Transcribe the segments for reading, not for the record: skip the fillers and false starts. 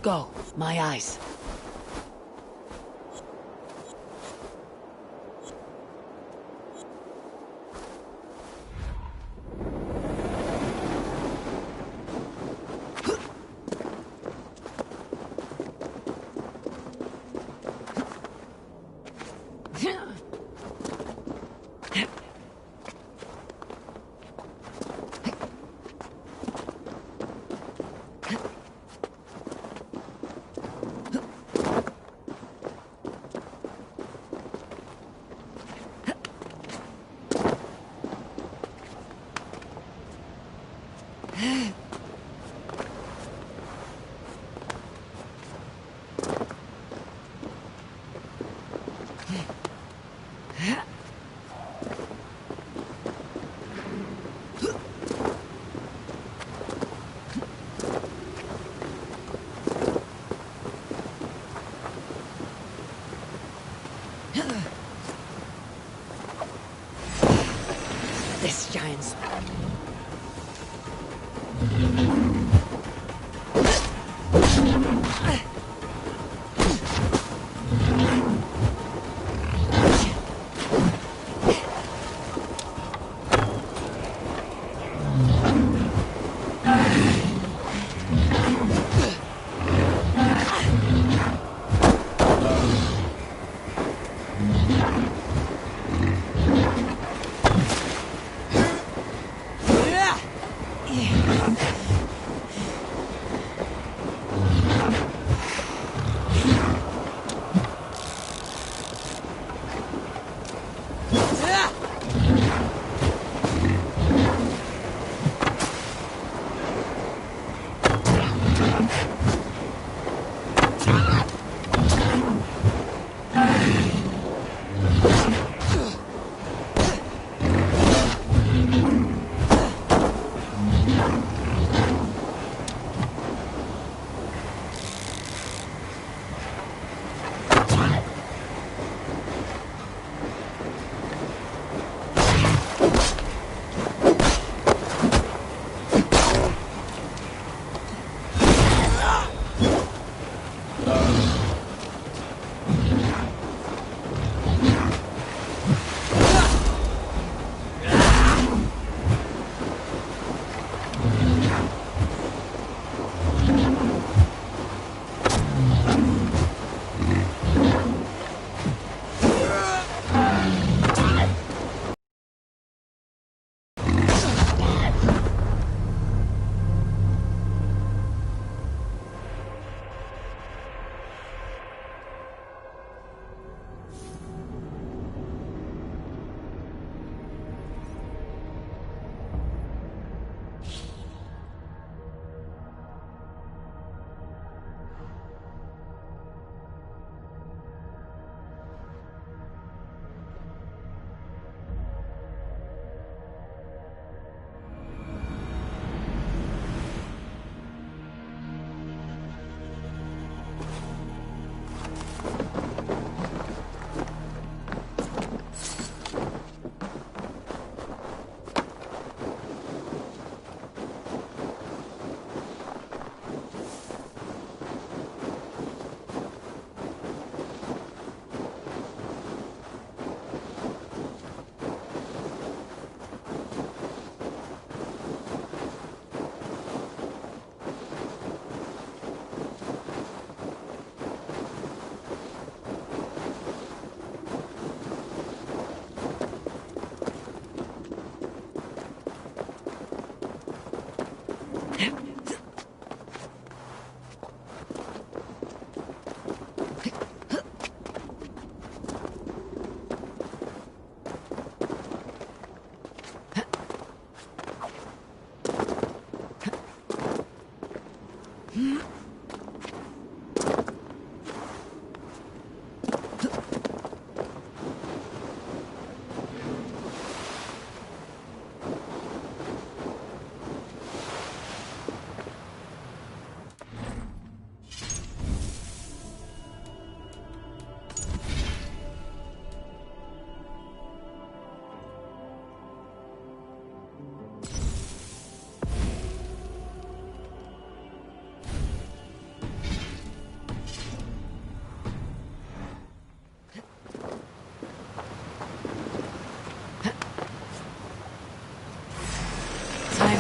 Go, my eyes. This giant's...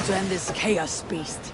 time to end this chaos beast.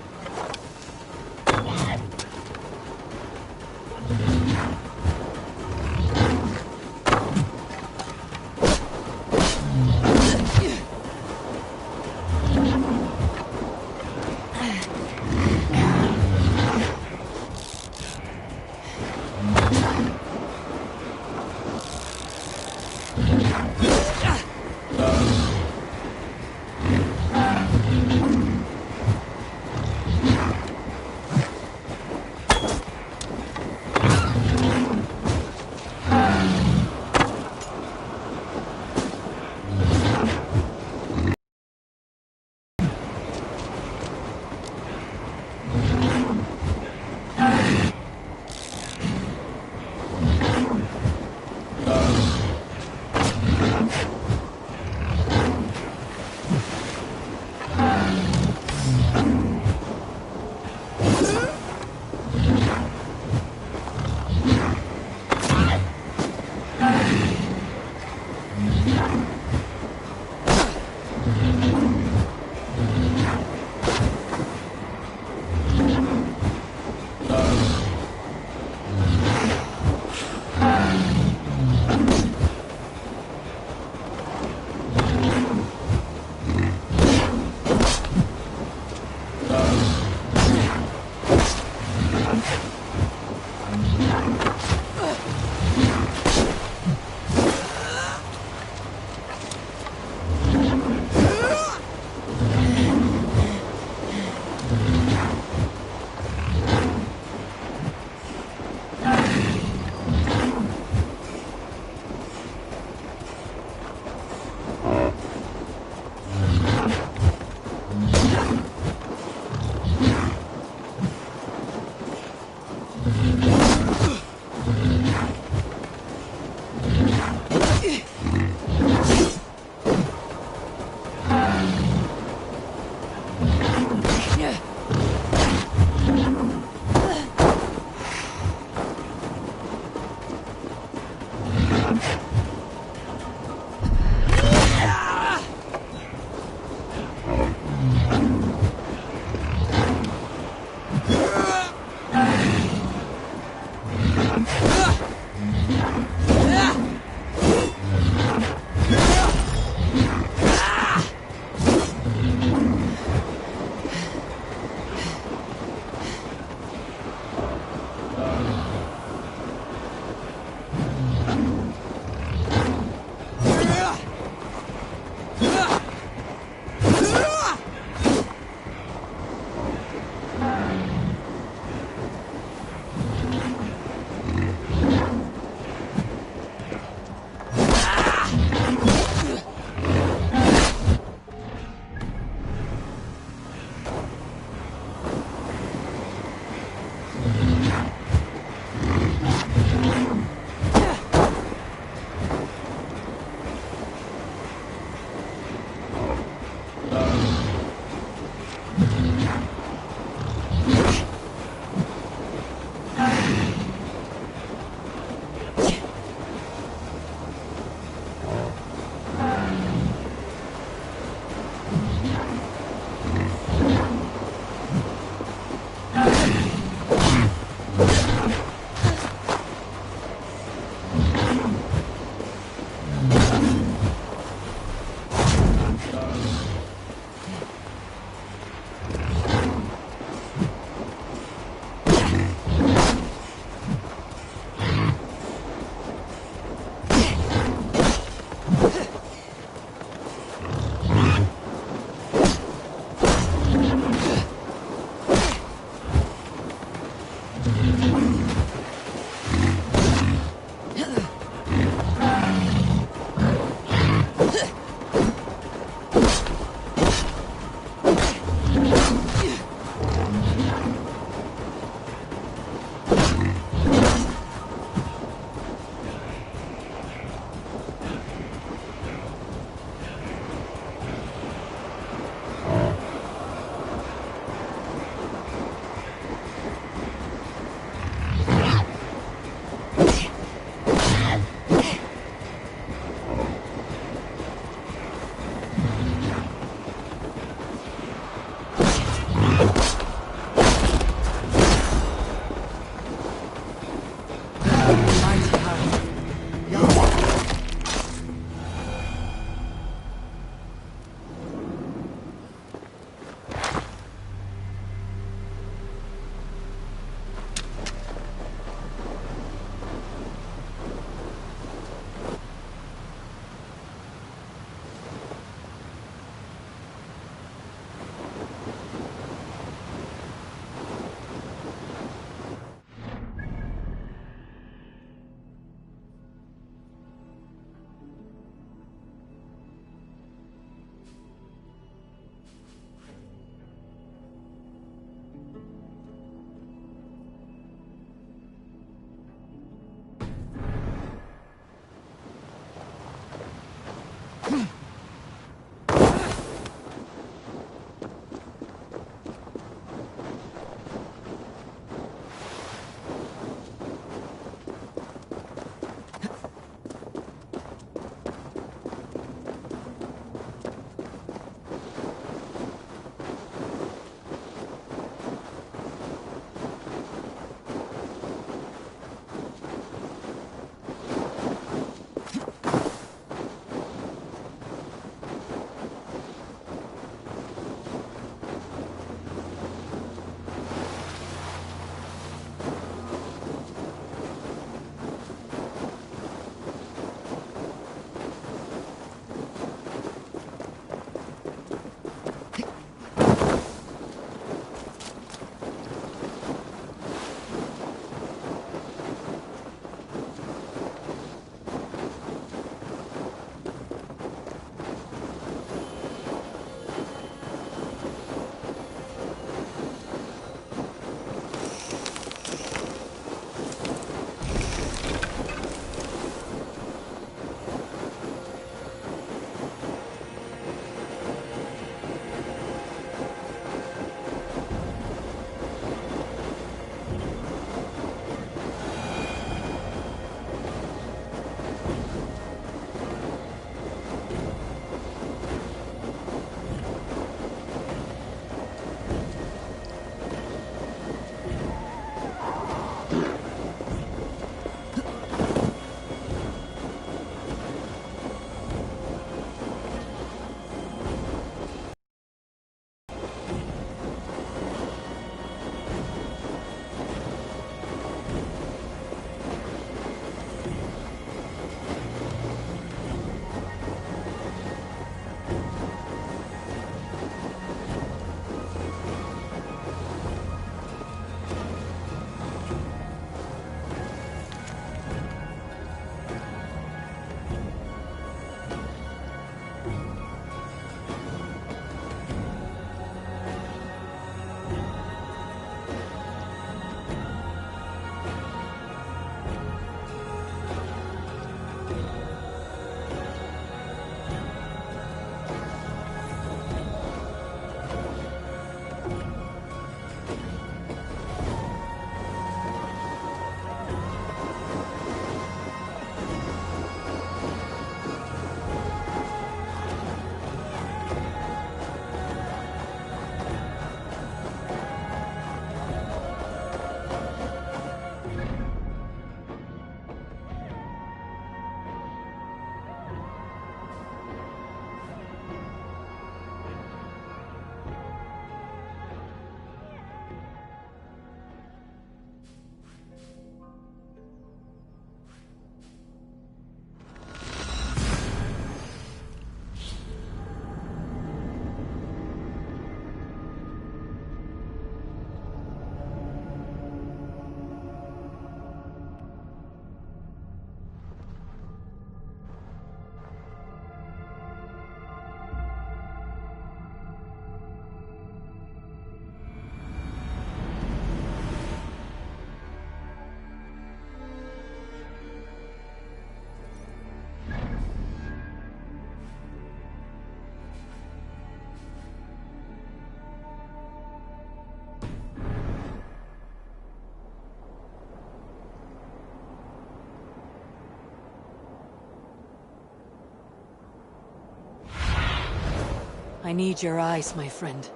I need your eyes, my friend.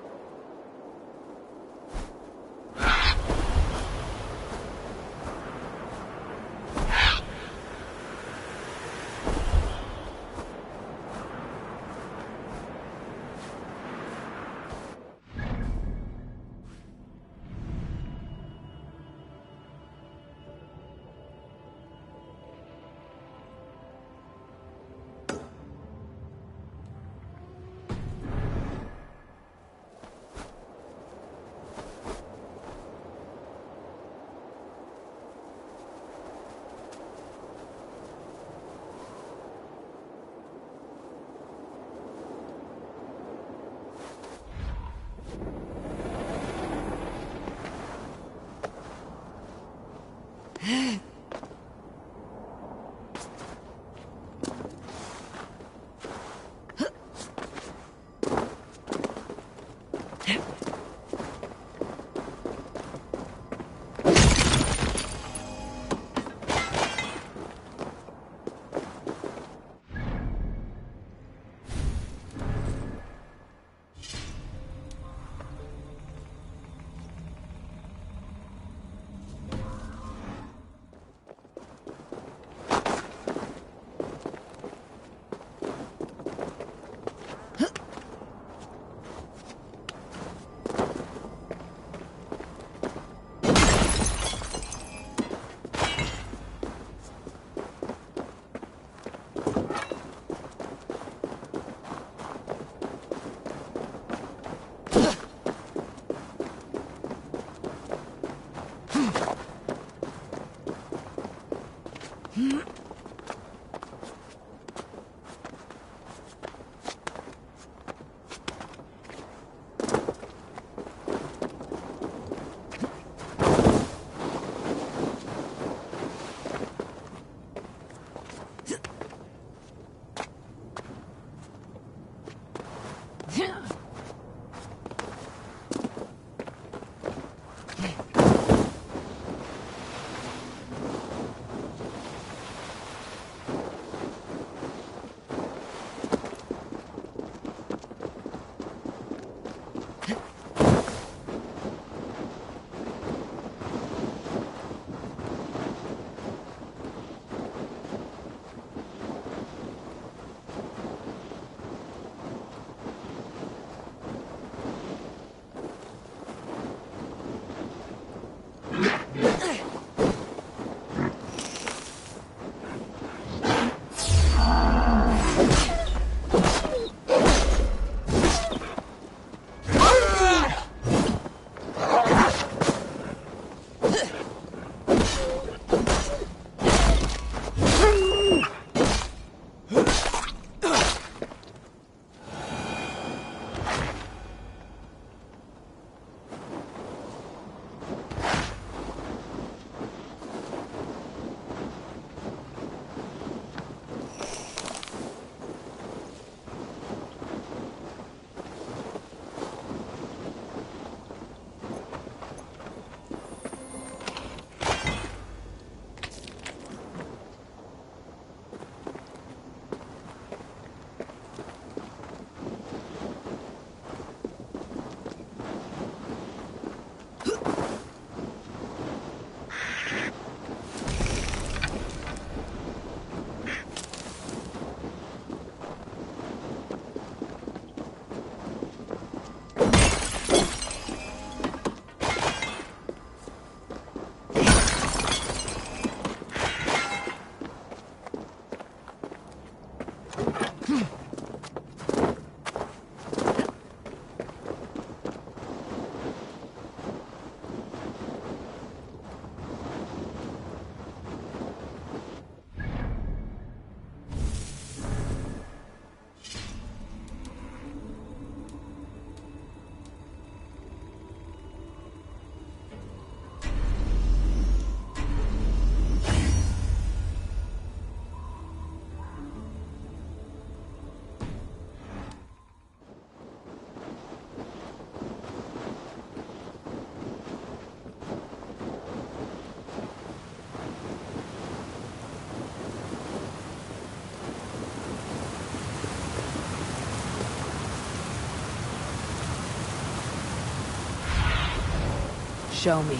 Show me.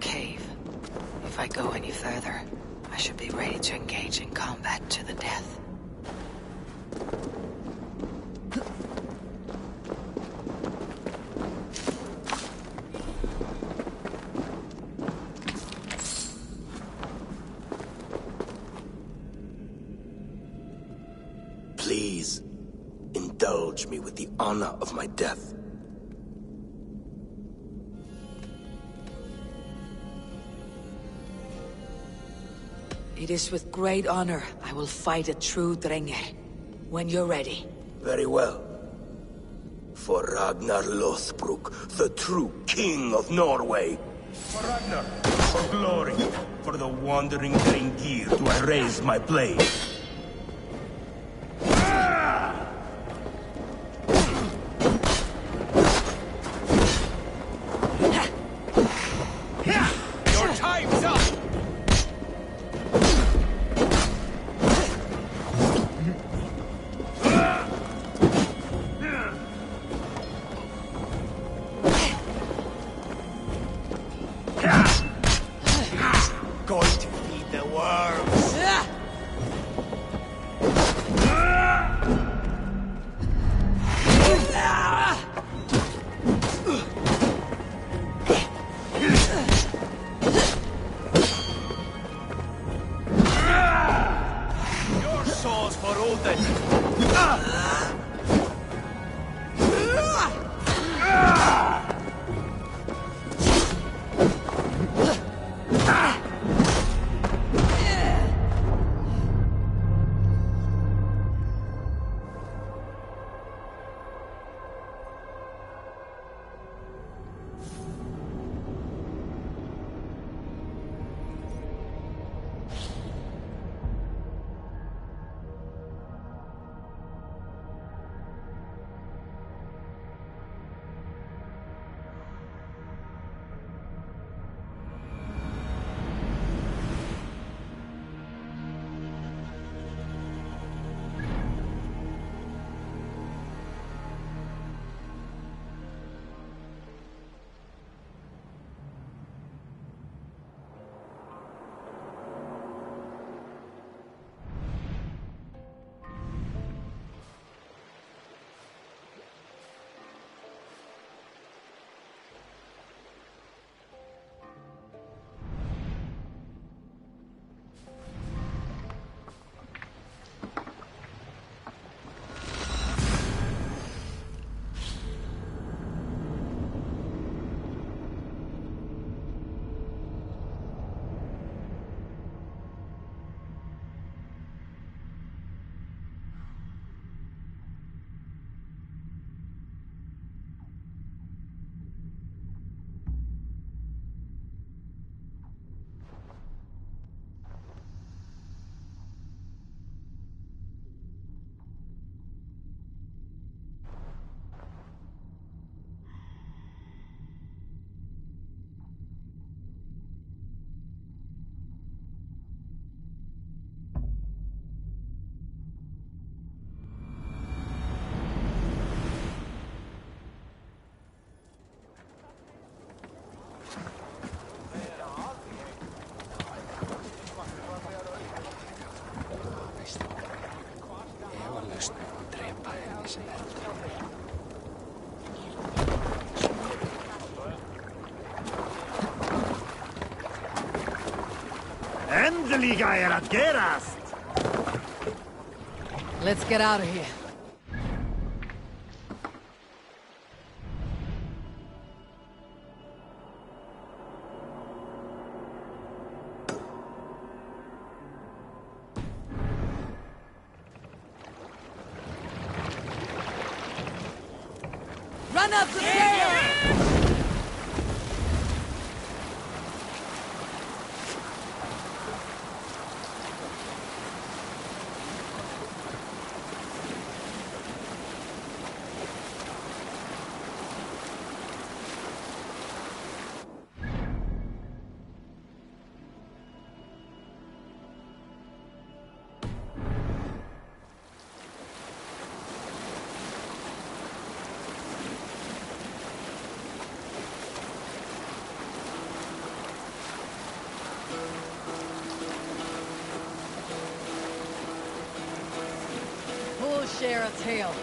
Cave. If I go any further, I should be ready to engage in combat to the death. Please, indulge me with the honor of my death. It is with great honor I will fight a true Drengr. When you're ready. Very well. For Ragnar Lothbrok, the true king of Norway. For Ragnar, for glory, for the wandering Drengir to erase my blade. Your time's up! Going to feed the worms. Your soul's for Odin. Endelig er at gerast! Let's get out of here. Run up the stairs! Share a tale.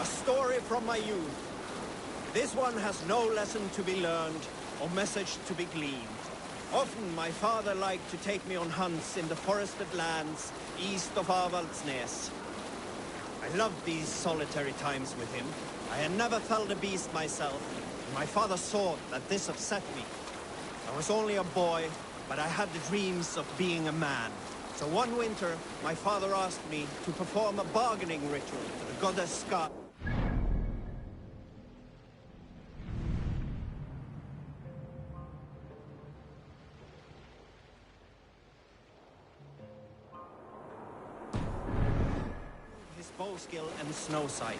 A story from my youth. This one has no lesson to be learned or message to be gleaned. Often my father liked to take me on hunts in the forested lands east of Avaldsnes. I loved these solitary times with him. I had never felled a beast myself, and my father saw that this upset me. I was only a boy, but I had the dreams of being a man. So one winter, my father asked me to perform a bargaining ritual to the goddess Ska. His bow skill and snow sight.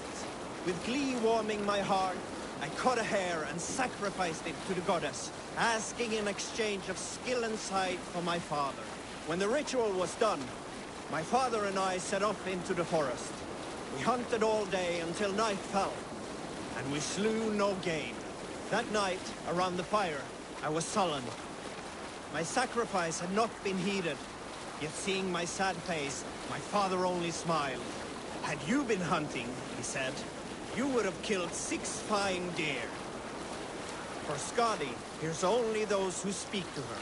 With glee warming my heart, I cut a hare and sacrificed it to the goddess, asking in exchange of skill and sight for my father. When the ritual was done, my father and I set off into the forest. We hunted all day until night fell, and we slew no game. That night, around the fire, I was sullen. My sacrifice had not been heeded, yet seeing my sad face, my father only smiled. Had you been hunting, he said, you would have killed 6 fine deer. For Skadi, hears only those who speak to her.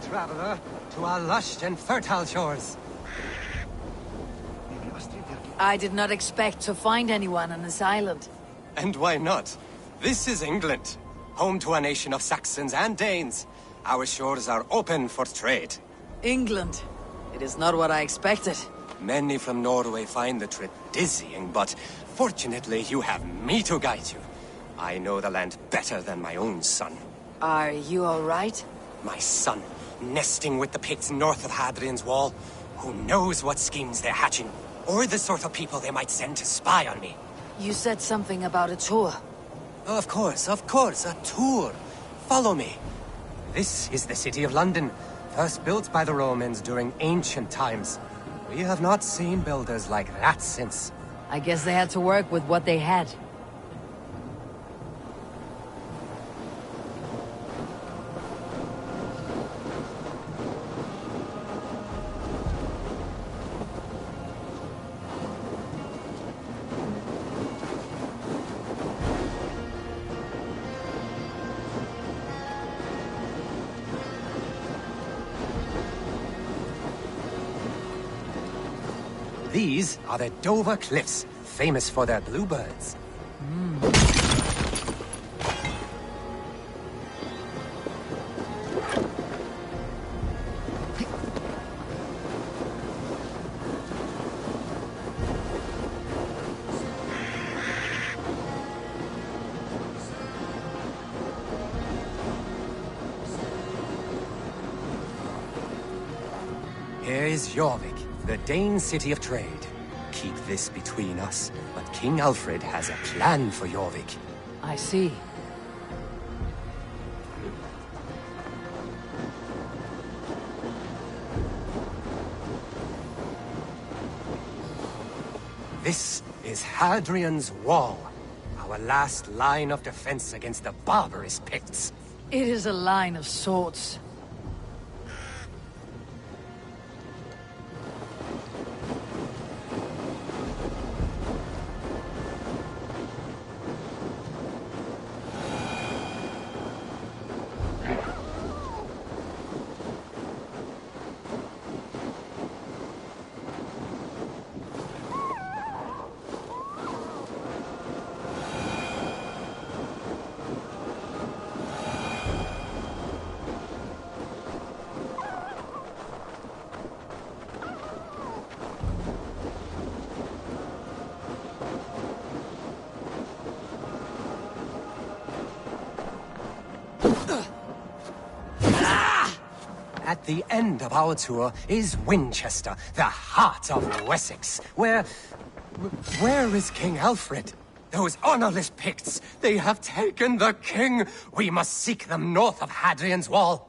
Traveler, to our lush and fertile shores. I did not expect to find anyone on this island. And why not? This is England, home to a nation of Saxons and Danes. Our shores are open for trade. England. It is not what I expected. Many from Norway find the trip dizzying, but fortunately you have me to guide you. I know the land better than my own son. Are you all right? My son, nesting with the Picts north of Hadrian's Wall. Who knows what schemes they're hatching, or the sort of people they might send to spy on me. You said something about a tour. Of course, a tour. Follow me. This is the city of London, first built by the Romans during ancient times. We have not seen builders like that since. I guess they had to work with what they had. These are the Dover Cliffs, famous for their bluebirds. Here is Jorvik, the Dane city of trade. Keep this between us, but King Alfred has a plan for Jorvik. I see. This is Hadrian's Wall, our last line of defense against the barbarous Picts. It is a line of swords. At the end of our tour is Winchester, the heart of Wessex, where is King Alfred? Those honorless Picts, they have taken the king! We must seek them north of Hadrian's Wall!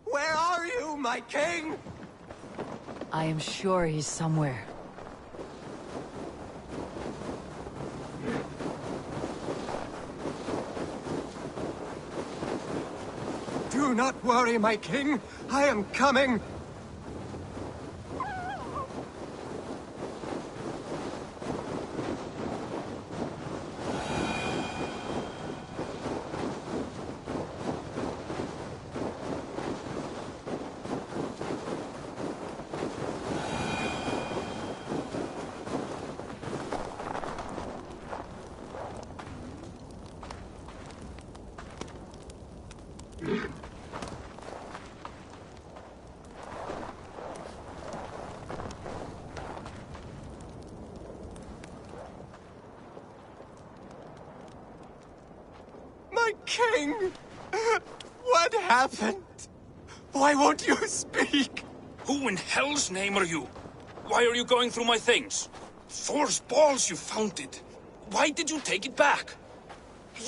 Where are you, my king? I am sure he's somewhere. Do not worry, my king. I am coming. My king! What happened? Why won't you speak? Who in hell's name are you? Why are you going through my things? Thor's balls, you found it. Why did you take it back?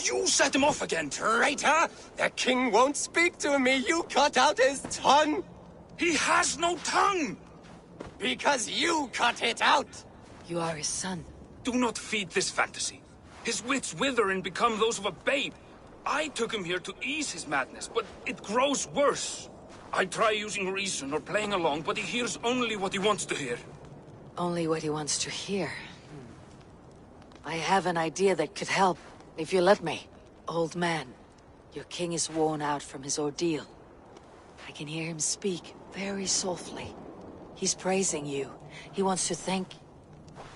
You set him off again. Traitor! The king won't speak to me! You cut out his tongue! He has no tongue! Because you cut it out! You are his son. Do not feed this fantasy. His wits wither and become those of a babe. I took him here to ease his madness, but it grows worse. I try using reason or playing along, but he hears only what he wants to hear. Only what he wants to hear. I have an idea that could help, if you let me. Old man, your king is worn out from his ordeal. I can hear him speak very softly. He's praising you. He wants to thank...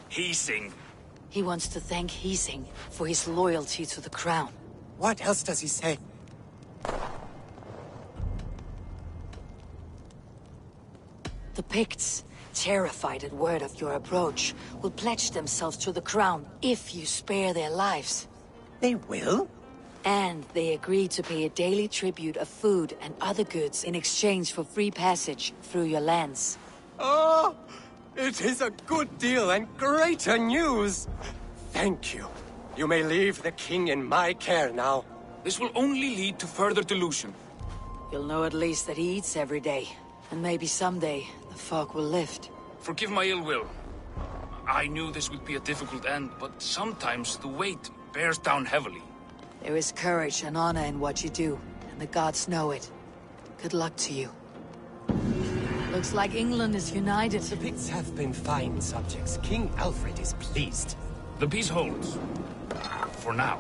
Heasing. He wants to thank Heasing for his loyalty to the crown. What else does he say? The Picts, terrified at word of your approach, will pledge themselves to the crown if you spare their lives. They will? And they agree to pay a daily tribute of food and other goods in exchange for free passage through your lands. Oh, it is a good deal and greater news. Thank you. You may leave the king in my care now. This will only lead to further delusion. You'll know at least that he eats every day. And maybe someday, the fog will lift. Forgive my ill will. I knew this would be a difficult end, but sometimes the weight bears down heavily. There is courage and honor in what you do, and the gods know it. Good luck to you. Looks like England is united. The Picts have been fine subjects. King Alfred is pleased. The peace holds. For now.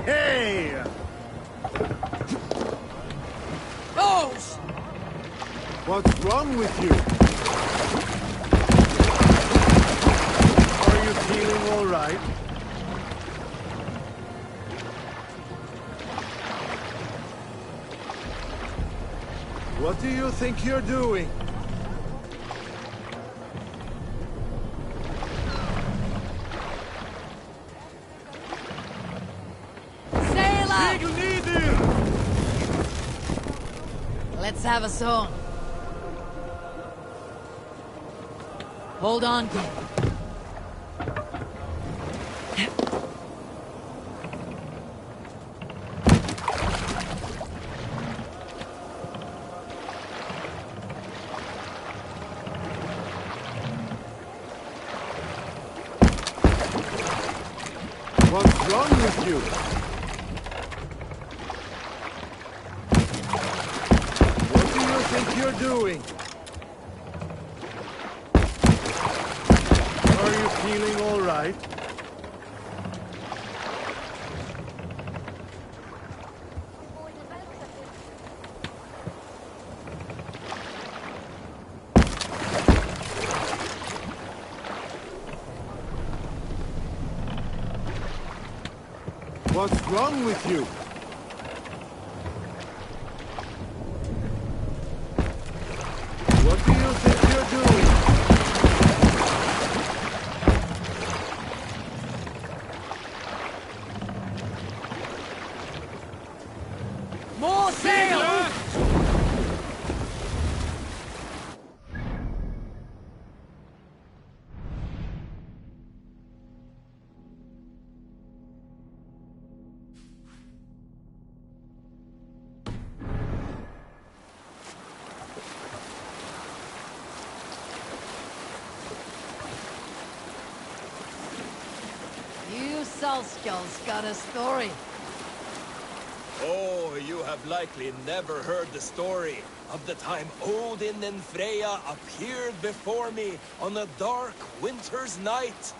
Hey! Rose! What's wrong with you? Are you feeling all right? What do you think you're doing? Let's have a song. Hold on, King. What's wrong with you? What do you think you're doing? Are you feeling all right? What's wrong with you? What do you think you're doing? More sail! You Salskulls got a story. Oh, you have likely never heard the story of the time Odin and Freya appeared before me on a dark winter's night.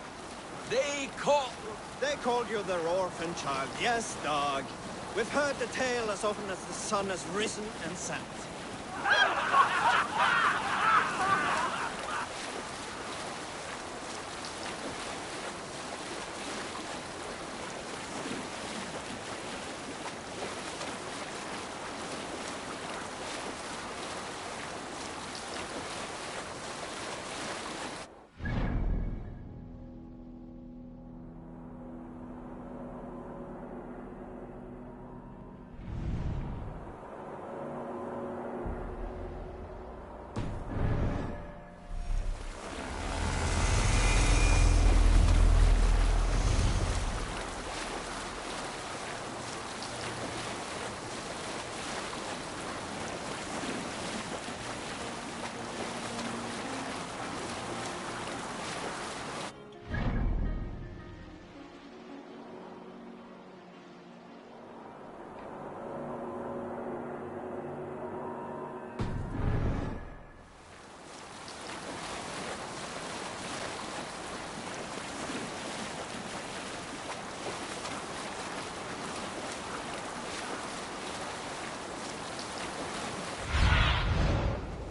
They called you their orphan child. Yes, dog. We've heard the tale as often as the sun has risen and set.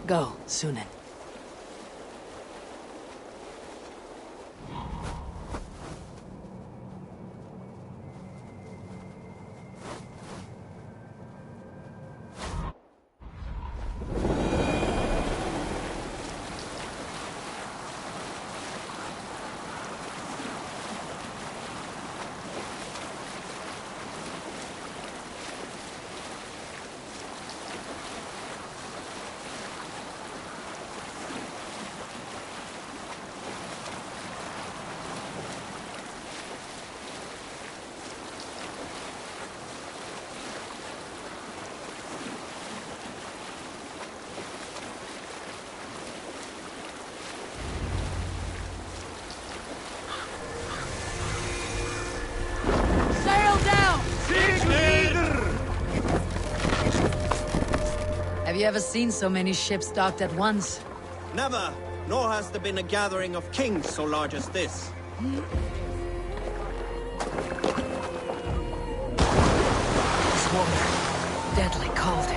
Go, Sunan. Have you ever seen so many ships docked at once? Never, nor has there been a gathering of kings so large as this. This water, deadly cold.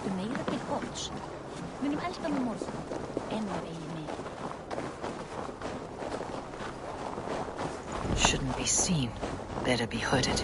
Du meira til hóts. Munum elska með morgun. En við eigin mig. be seen. Better be hooded.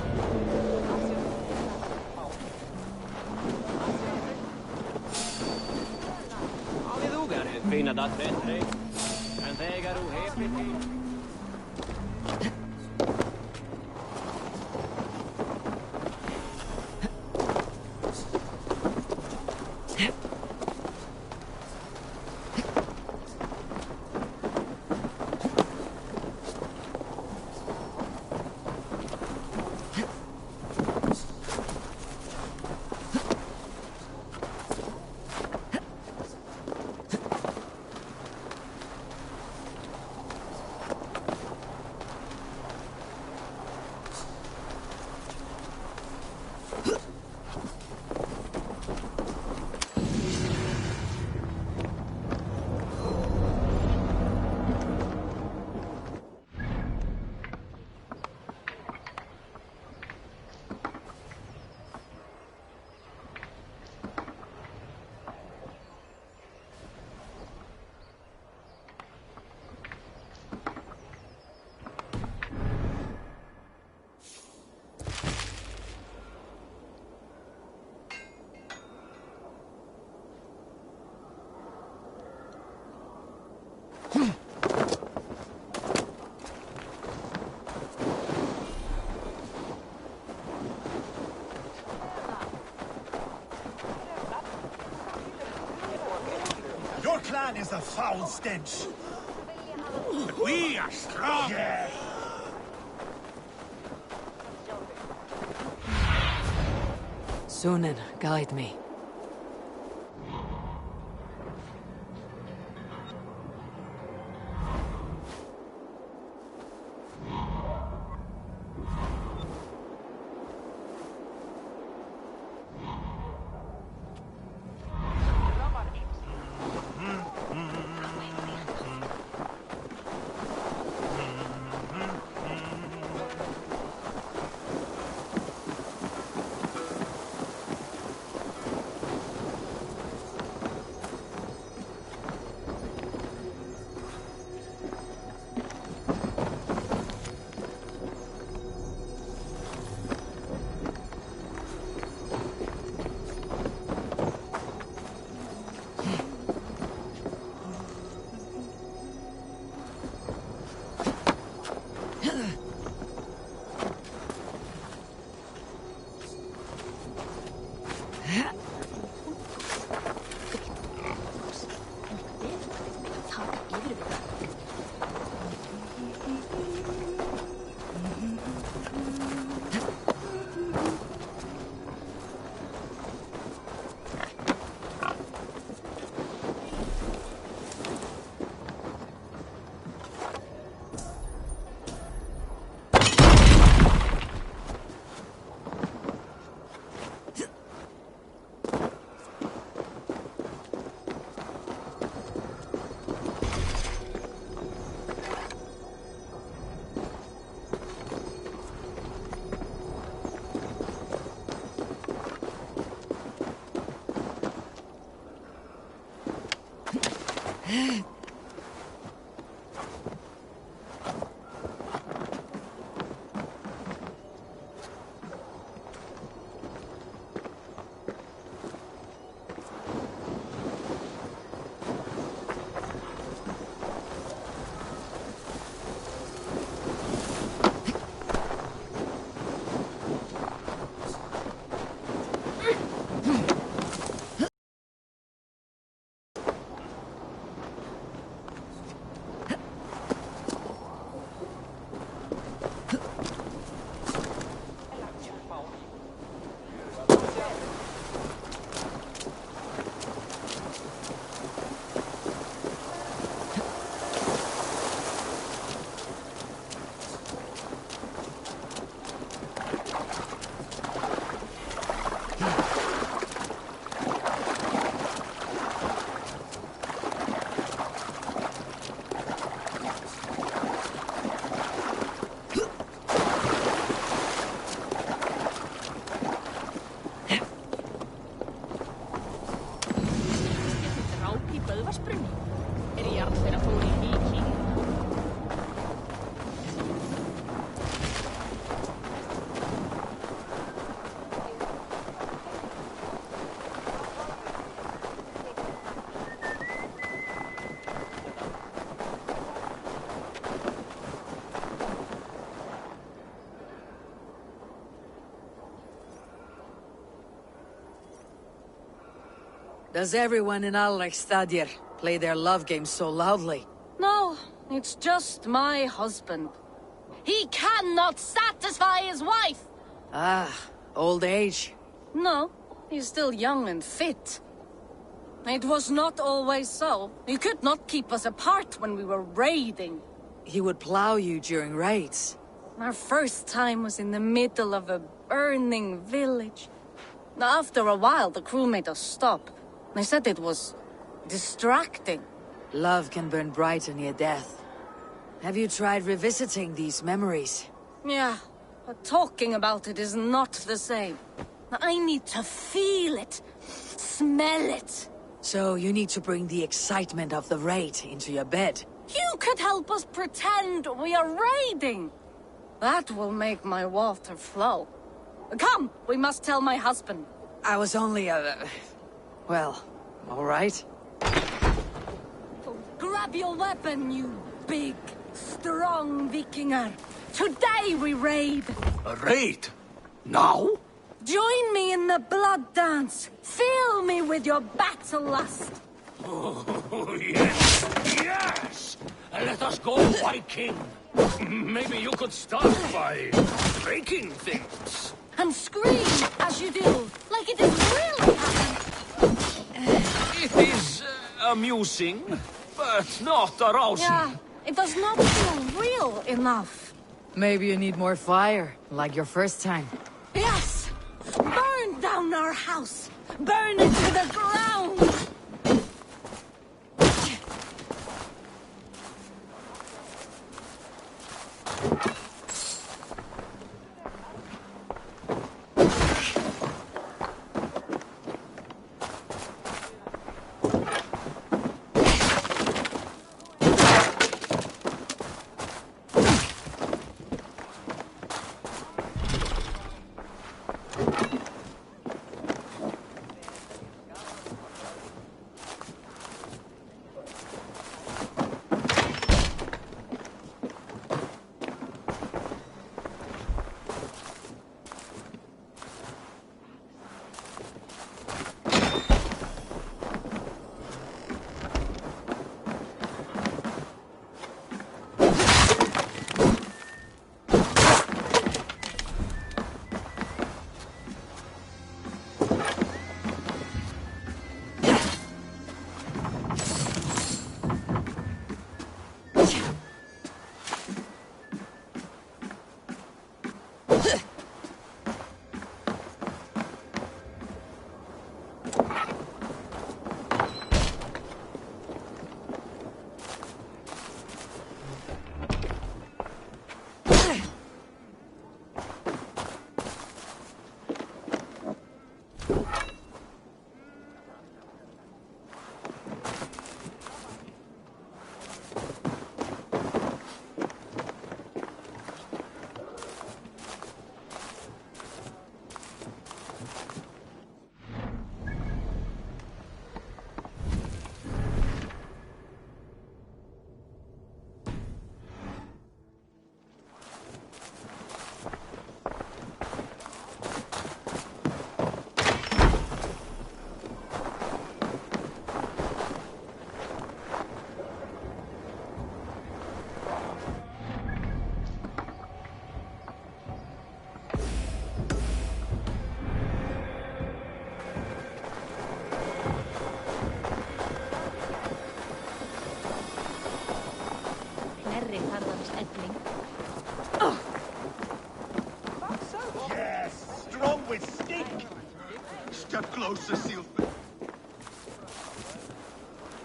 Your clan is a foul stench. But we are strong. Yeah. Sunan, guide me. Does everyone in Alrekstadir play their love game so loudly? No, it's just my husband. He cannot satisfy his wife! Ah, old age. No, he's still young and fit. It was not always so. He could not keep us apart when we were raiding. He would plow you during raids. Our first time was in the middle of a burning village. After a while, the crew made us stop. They said it was distracting. Love can burn brighter near death. Have you tried revisiting these memories? Yeah, but talking about it is not the same. I need to feel it, smell it. So you need to bring the excitement of the raid into your bed. You could help us pretend we are raiding. That will make my water flow. Come, we must tell my husband. I was only well, all right. Grab your weapon, you big, strong Vikinger. Today we raid. A raid? Now? Join me in the blood dance. Fill me with your battle lust. Oh, yes! Yes! Let us go, Viking! Maybe you could start by breaking things. And scream as you do, like it is really happening. It is amusing, but not arousing. Yeah, it does not feel real enough. Maybe you need more fire, like your first time. Yes! Burn down our house! Burn it to the ground! Yes, strong with stink. Step closer, Silver.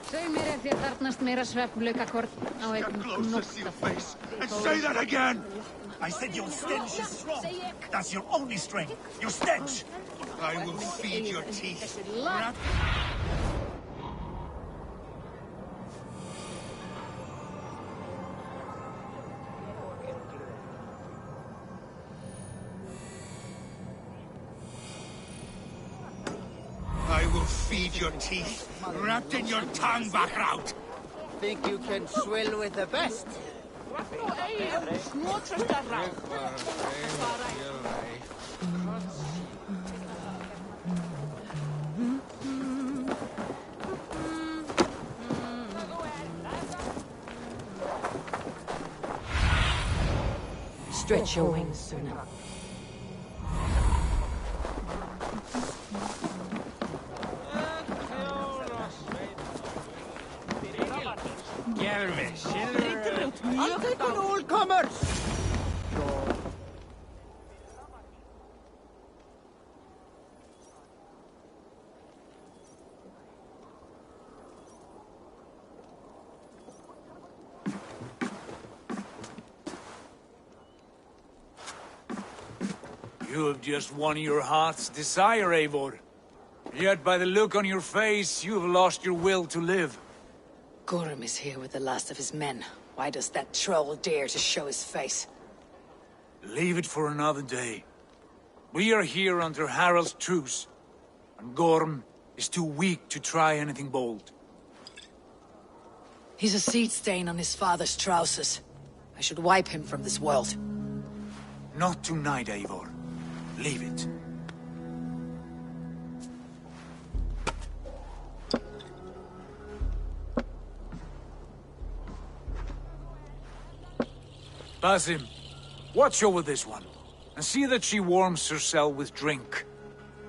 Saumere þér þarnast meira svefnlaukakort á Step einum closer, Sealface. And say that again! I said your stench is strong. That's your only strength. Your stench. I will feed your teeth. I will feed your teeth, wrapped in your tongue, Backraut. Think you can swill with the best? Stretch your wings, Suna. I'll take on all comers! You have just won your heart's desire, Eivor. Yet by the look on your face, you have lost your will to live. Gorm is here with the last of his men. Why does that troll dare to show his face? Leave it for another day. We are here under Harald's truce, and Gorm is too weak to try anything bold. He's a seed stain on his father's trousers. I should wipe him from this world. Not tonight, Eivor. Leave it. Basim, watch over this one, and see that she warms herself with drink.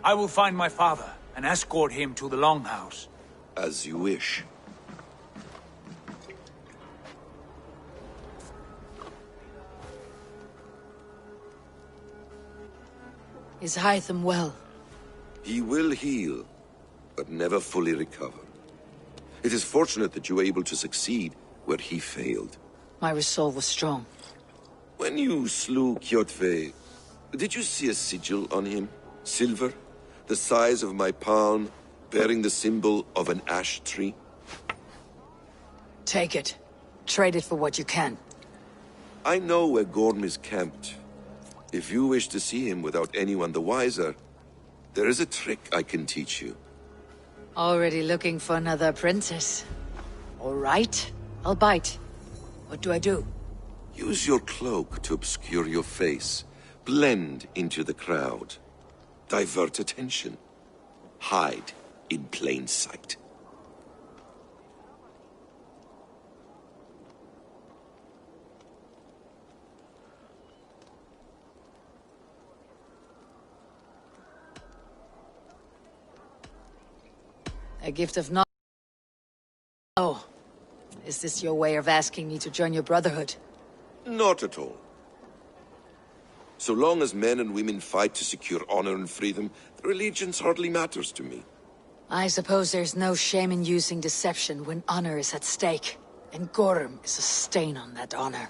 I will find my father and escort him to the Longhouse. As you wish. Is Hytham well? He will heal, but never fully recover. It is fortunate that you were able to succeed where he failed. My resolve was strong. When you slew Kjotve, did you see a sigil on him? Silver, the size of my palm, bearing the symbol of an ash tree? Take it. Trade it for what you can. I know where Gorm is camped. If you wish to see him without anyone the wiser, there is a trick I can teach you. Already looking for another princess. All right, I'll bite. What do I do? Use your cloak to obscure your face. Blend into the crowd. Divert attention. Hide in plain sight. A gift of knowledge. Oh. Is this your way of asking me to join your brotherhood? Not at all. So long as men and women fight to secure honor and freedom, their allegiance hardly matters to me. I suppose there's no shame in using deception when honor is at stake. And Gorm is a stain on that honor.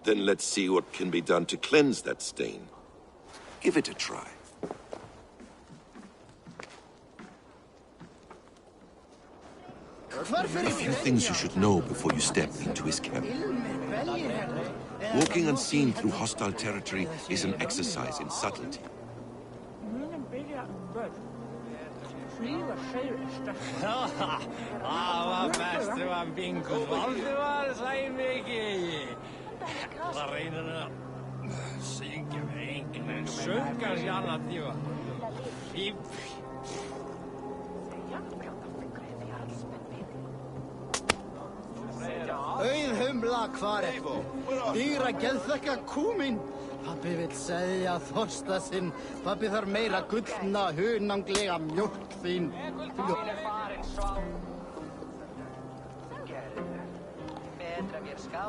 Then let's see what can be done to cleanse that stain. Give it a try. A few things you should know before you step into his camp. Walking unseen through hostile territory is an exercise in subtlety. Auðhumla hvarf, dýra geðþekka kúmin. Pabbi vill segja þorsta sinn, pabbi þarf meira gullna, hunanglega mjólk þín.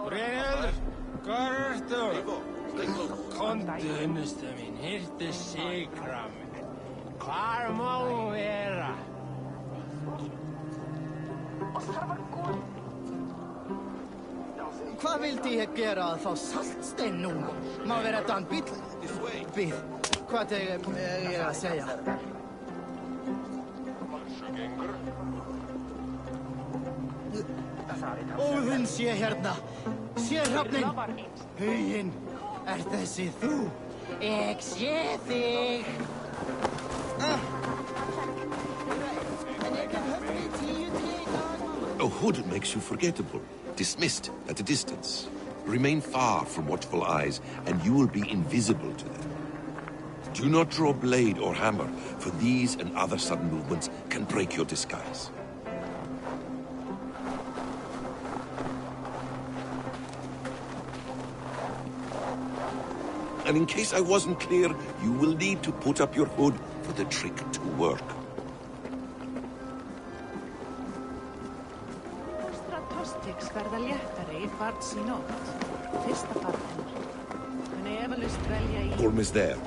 Brynhildur, hvar ertu? Komdu, unnusta mín, hirtu sikra mig. Hvar má vera? Hvað vildi ég gera að fá saltstein núna? Má vera þetta hann bíll? Bíð, hvað ég að segja? Óðinn sé hérna, sé hrafnin. Huginn, þessi þú? Ég sé þig. A hood makes you forgettable, dismissed at a distance. Remain far from watchful eyes, and you will be invisible to them. Do not draw blade or hammer, for these and other sudden movements can break your disguise. And in case I wasn't clear, you will need to put up your hood for the trick to work. St. verða léttari í barns í nótt. Fyrsta barninu. Muni efalaust velja í... Gorm is there,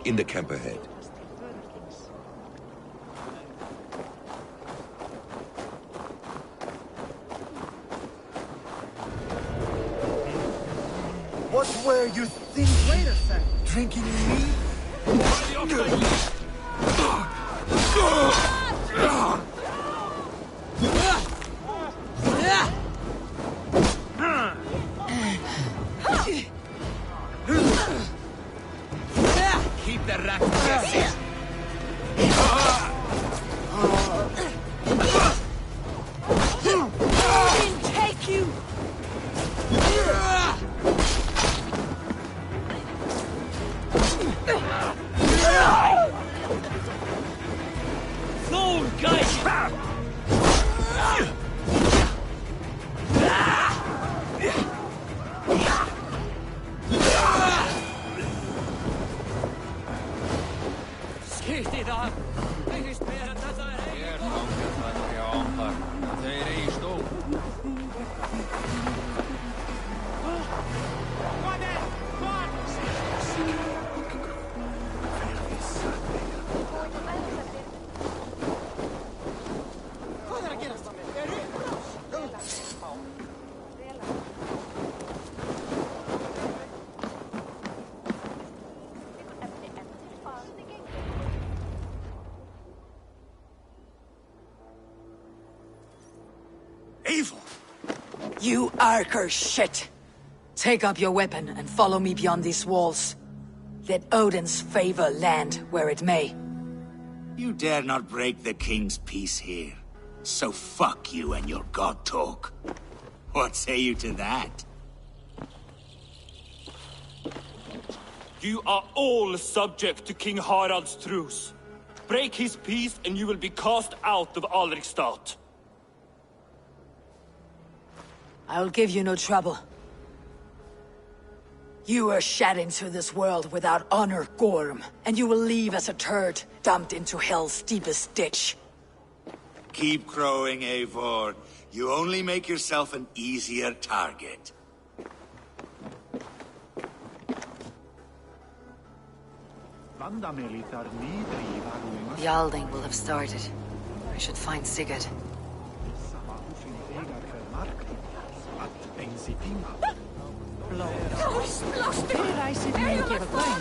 in the camp ahead. What were you thinking? Wait a sec. Drinking me? Keep the rat guessing. Take you! Fool, guys! Skýttið af! Engist mér að þetta eigin! Ég þangað það hjá ámpar. Þeir eigi stól. Hvað að gerast á mig? Evil! You Arker shit! Take up your weapon and follow me beyond these walls. Let Odin's favor land where it may. You dare not break the king's peace here. So fuck you and your god talk. What say you to that? You are all subject to King Harald's truce. Break his peace and you will be cast out of Alrikstad. I'll give you no trouble. You were shed into this world without honor, Gorm, and you will leave as a turd, dumped into hell's deepest ditch. Keep crowing, Eivor. You only make yourself an easier target. Yalding will have started. I should find Sigurd. Fyrir æsir minn gefa gaum.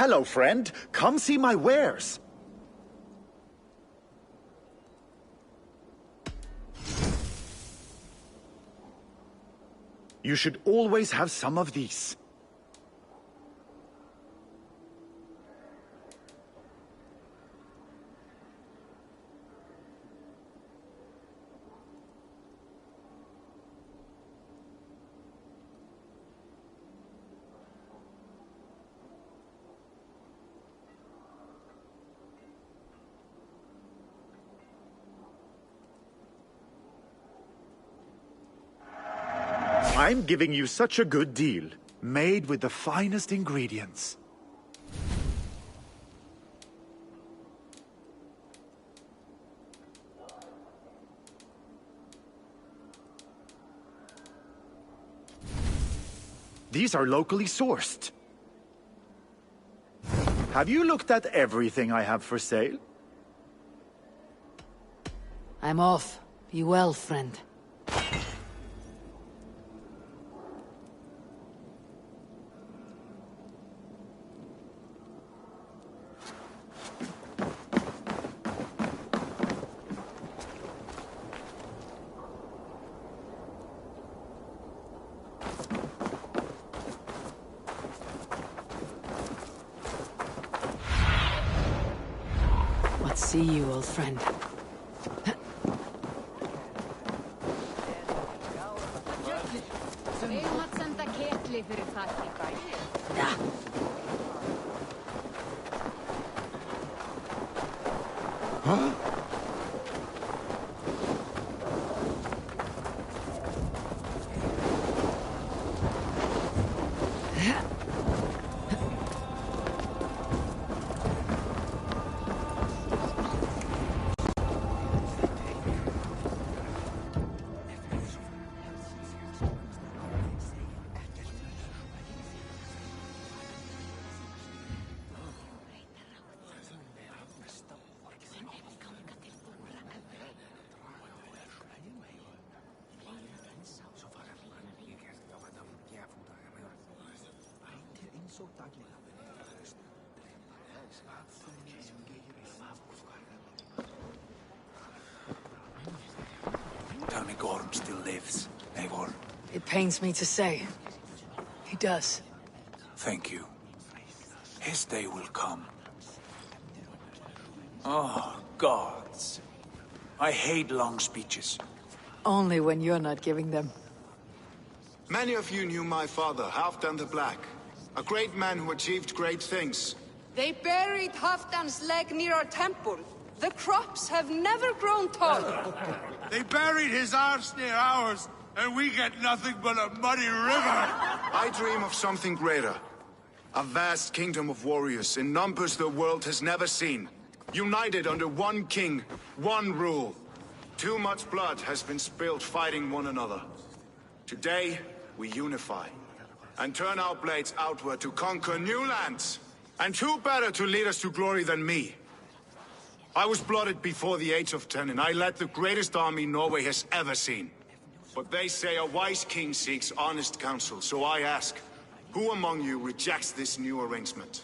Hello, friend. Come see my wares. You should always have some of these. I'm giving you such a good deal, made with the finest ingredients. These are locally sourced. Have you looked at everything I have for sale? I'm off. Be well, friend. See you, old friend. Huh? Tell me Gorm still lives, Eivor. It pains me to say. He does. Thank you. His day will come. Oh, gods. I hate long speeches. Only when you're not giving them. Many of you knew my father, Halfdan the Black. A great man who achieved great things. They buried Halfdan's leg near our temple. The crops have never grown taller. They buried his arse near ours, and we get nothing but a muddy river. I dream of something greater. A vast kingdom of warriors in numbers the world has never seen. United under one king, one rule. Too much blood has been spilled fighting one another. Today, we unify. And turn our blades outward to conquer new lands. And who better to lead us to glory than me? I was blooded before the age of 10, and I led the greatest army Norway has ever seen. But they say a wise king seeks honest counsel, so I ask, who among you rejects this new arrangement?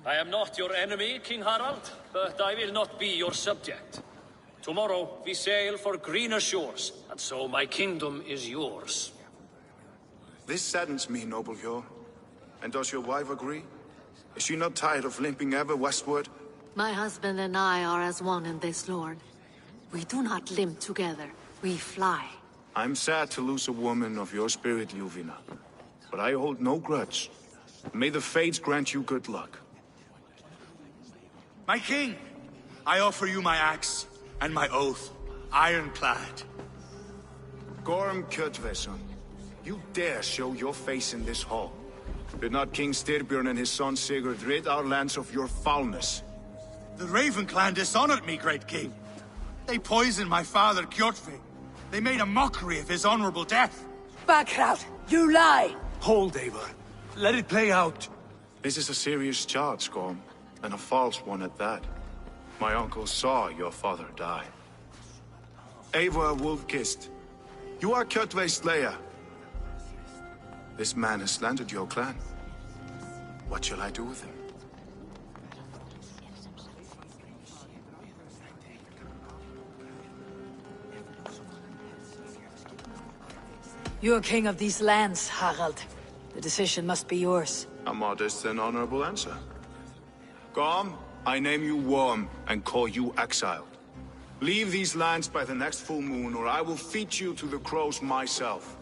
I am not your enemy, King Harald, but I will not be your subject. Tomorrow we sail for greener shores, and so my kingdom is yours. This saddens me, noble Yor. And does your wife agree? Is she not tired of limping ever westward? My husband and I are as one in this, Lord. We do not limp together, we fly. I'm sad to lose a woman of your spirit, Ljuvina. But I hold no grudge. May the fates grant you good luck. My king, I offer you my axe and my oath, ironclad. Gorm Kjotveson, you dare show your face in this hall. Did not King Styrbjörn and his son Sigurd rid our lands of your foulness? The Raven clan dishonored me, great king. They poisoned my father, Kjotve. They made a mockery of his honorable death. Backrout, you lie! Hold, Eivor. Let it play out. This is a serious charge, Gorm, and a false one at that. My uncle saw your father die. Eivor Wolf-Kissed, you are Kjotve's slayer. This man has slandered your clan. What shall I do with him? You're king of these lands, Harald. The decision must be yours. A modest and honorable answer. Gorm, I name you Worm and call you exiled. Leave these lands by the next full moon, or I will feed you to the crows myself.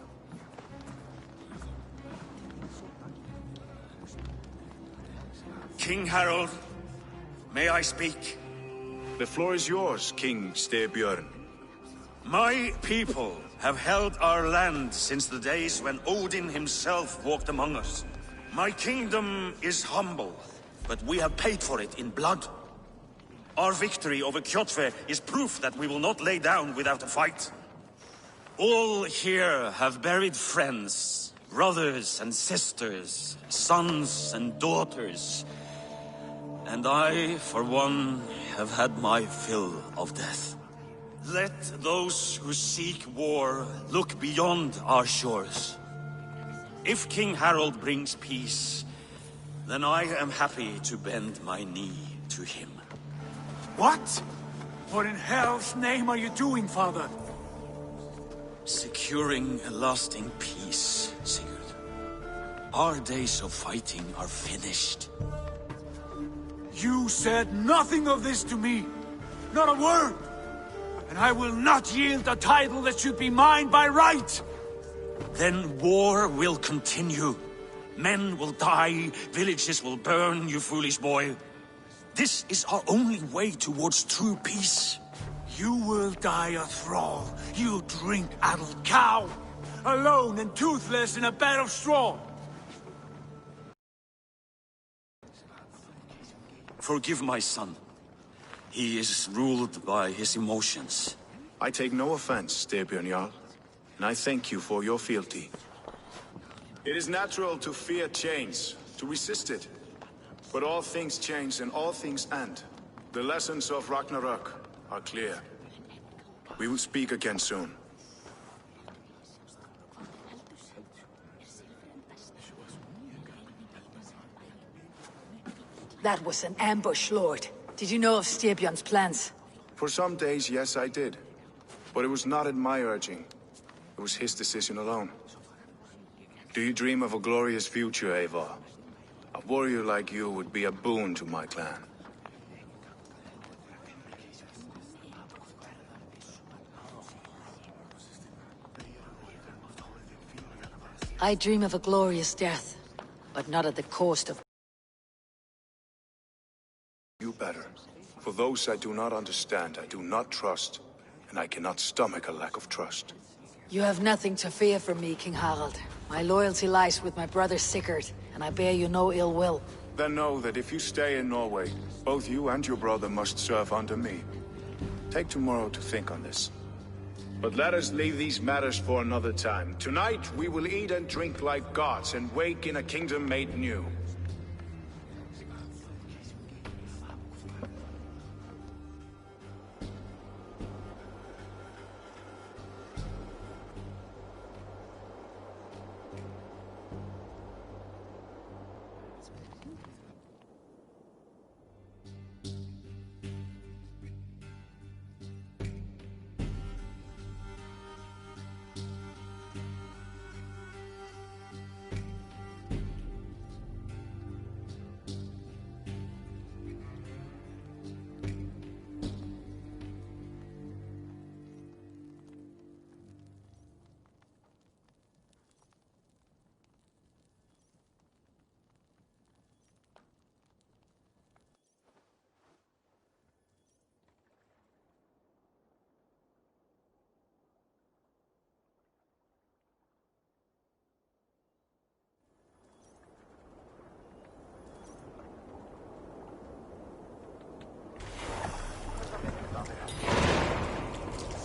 King Harald, may I speak? The floor is yours, King Styrbjörn. My people have held our land since the days when Odin himself walked among us. My kingdom is humble, but we have paid for it in blood. Our victory over Kjotve is proof that we will not lay down without a fight. All here have buried friends, brothers and sisters, sons and daughters. And I, for one, have had my fill of death. Let those who seek war look beyond our shores. If King Harald brings peace, then I am happy to bend my knee to him. What? What in hell's name are you doing, father? Securing a lasting peace, Sigurd. Our days of fighting are finished. You said nothing of this to me. Not a word. And I will not yield a title that should be mine by right. Then war will continue. Men will die, villages will burn, you foolish boy. This is our only way towards true peace. You will die a thrall, you drink-addled cow! Alone and toothless in a bed of straw! Forgive my son. He is ruled by his emotions. I take no offense, Styrbjörn Jarl, and I thank you for your fealty. It is natural to fear change, to resist it. But all things change and all things end. The lessons of Ragnarök are clear. We will speak again soon. That was an ambush, Lord. Did you know of Styrbjörn's plans? For some days, yes, I did. But it was not at my urging. It was his decision alone. Do you dream of a glorious future, Eivor? A warrior like you would be a boon to my clan. I dream of a glorious death, but not at the cost of... You better. For those I do not understand, I do not trust, and I cannot stomach a lack of trust. You have nothing to fear from me, King Harald. My loyalty lies with my brother Sigurd, and I bear you no ill will. Then know that if you stay in Norway, both you and your brother must serve under me. Take tomorrow to think on this. But let us leave these matters for another time. Tonight, we will eat and drink like gods and wake in a kingdom made new.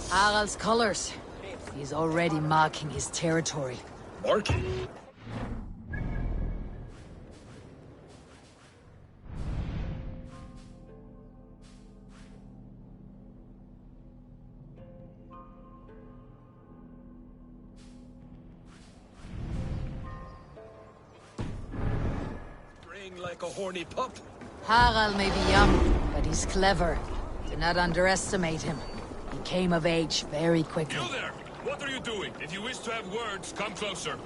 Harald's colors. He's already marking his territory. Marking? Braying like a horny pup. Harald may be young, but he's clever. Do not underestimate him. He came of age very quickly. You there! What are you doing? If you wish to have words, come closer.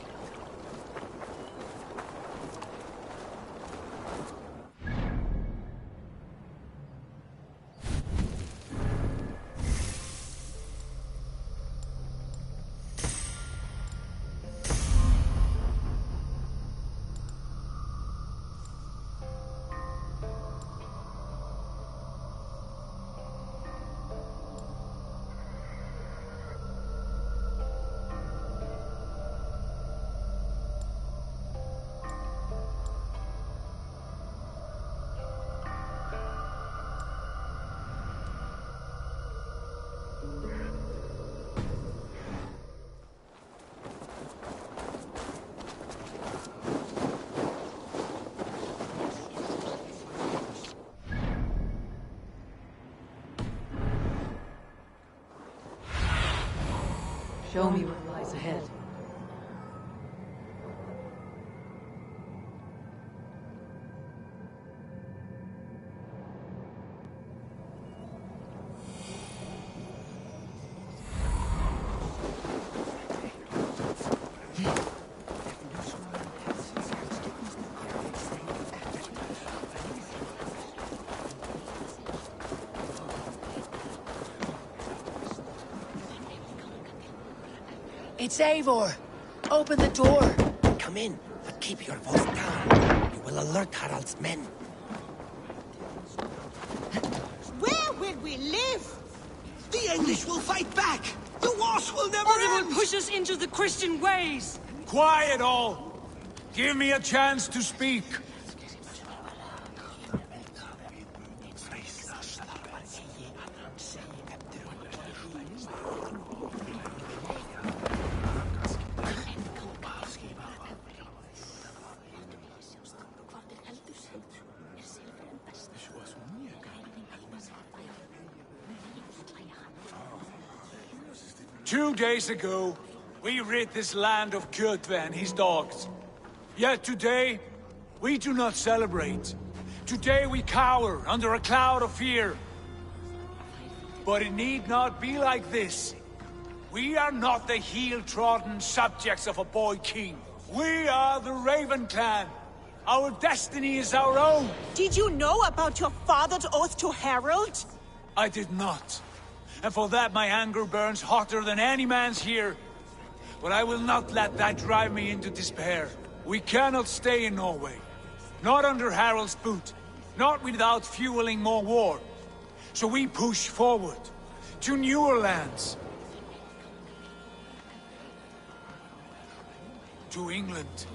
Show me what lies ahead. It's Eivor! Open the door! Come in, but keep your voice down. You will alert Harald's men. Where will we live? The English will fight back! The wars will never end! Or they will push us into the Christian ways! Quiet all! Give me a chance to speak. 2 days ago, we rid this land of Kjotve and his dogs. Yet today, we do not celebrate. Today we cower under a cloud of fear. But it need not be like this. We are not the heel-trodden subjects of a boy king. We are the Raven clan. Our destiny is our own. Did you know about your father's oath to Harald? I did not. And for that my anger burns hotter than any man's here. But I will not let that drive me into despair. We cannot stay in Norway. Not under Harald's boot. Not without fueling more war. So we push forward. To newer lands. To England.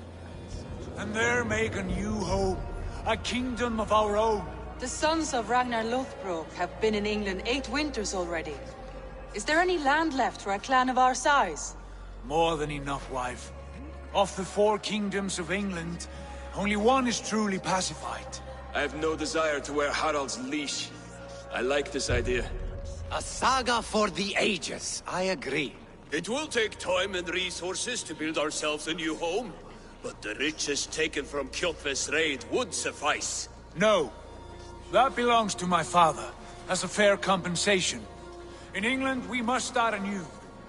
And there make a new home. A kingdom of our own. The sons of Ragnar Lothbrok have been in England 8 winters already. Is there any land left for a clan of our size? More than enough, wife. Of the 4 kingdoms of England, only one is truly pacified. I have no desire to wear Harald's leash. I like this idea. A saga for the ages, I agree. It will take time and resources to build ourselves a new home, but the riches taken from Kjotve's raid would suffice. No. That belongs to my father, as a fair compensation. In England, we must start anew.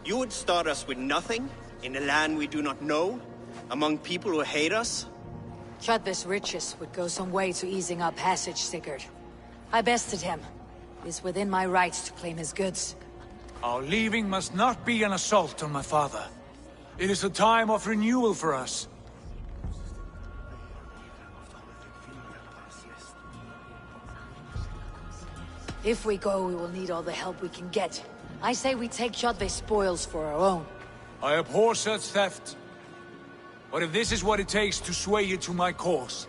You would start us with nothing? In a land we do not know? Among people who hate us? Kjotve's riches would go some way to easing our passage, Sigurd. I bested him. It is within my rights to claim his goods. Our leaving must not be an assault on my father. It is a time of renewal for us. If we go, we will need all the help we can get. I say we take Kjotve's spoils for our own. I abhor such theft. But if this is what it takes to sway you to my cause,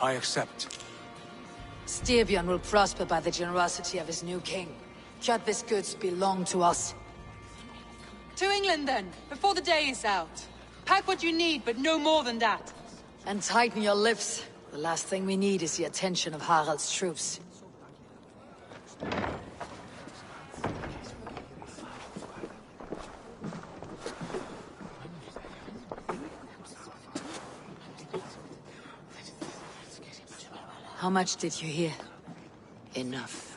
I accept. Styrbjörn will prosper by the generosity of his new king. Kjotve's goods belong to us. To England, then, before the day is out. Pack what you need, but no more than that. And tighten your lips. The last thing we need is the attention of Harald's troops. How much did you hear? Enough.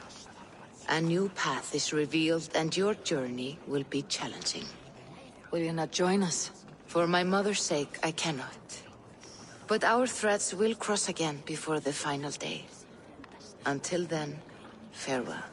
A new path is revealed and your journey will be challenging. Will you not join us? For my mother's sake, I cannot. But our threads will cross again before the final day. Until then, farewell.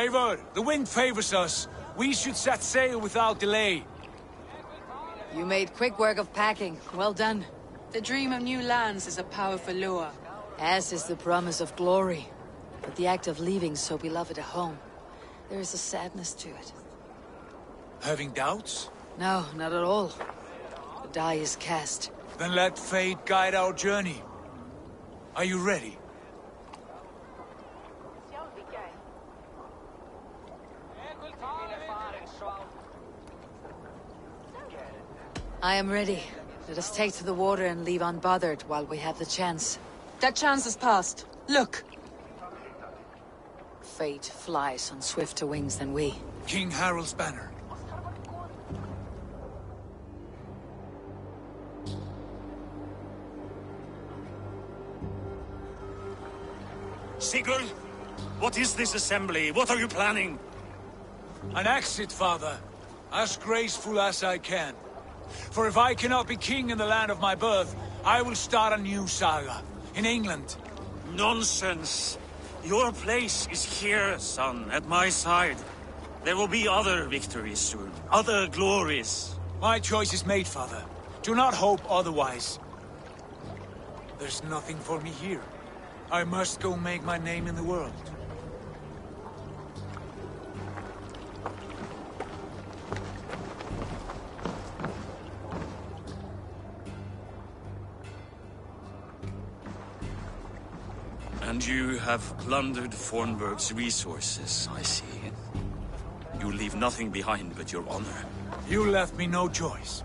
Eivor, the wind favors us. We should set sail without delay. You made quick work of packing. Well done. The dream of new lands is a powerful lure. As is the promise of glory. But the act of leaving so beloved a home, there is a sadness to it. Having doubts? No, not at all. The die is cast. Then let fate guide our journey. Are you ready? I am ready. Let us take to the water and leave unbothered while we have the chance. That chance is past. Look! Fate flies on swifter wings than we. King Harald's banner. Sigurd, what is this assembly? What are you planning? An exit, father. As graceful as I can. For if I cannot be king in the land of my birth, I will start a new saga. In England. Nonsense. Your place is here, son, at my side. There will be other victories soon. Other glories. My choice is made, father. Do not hope otherwise. There's nothing for me here. I must go make my name in the world. And you have plundered Fornburg's resources, I see. You leave nothing behind but your honor. You left me no choice.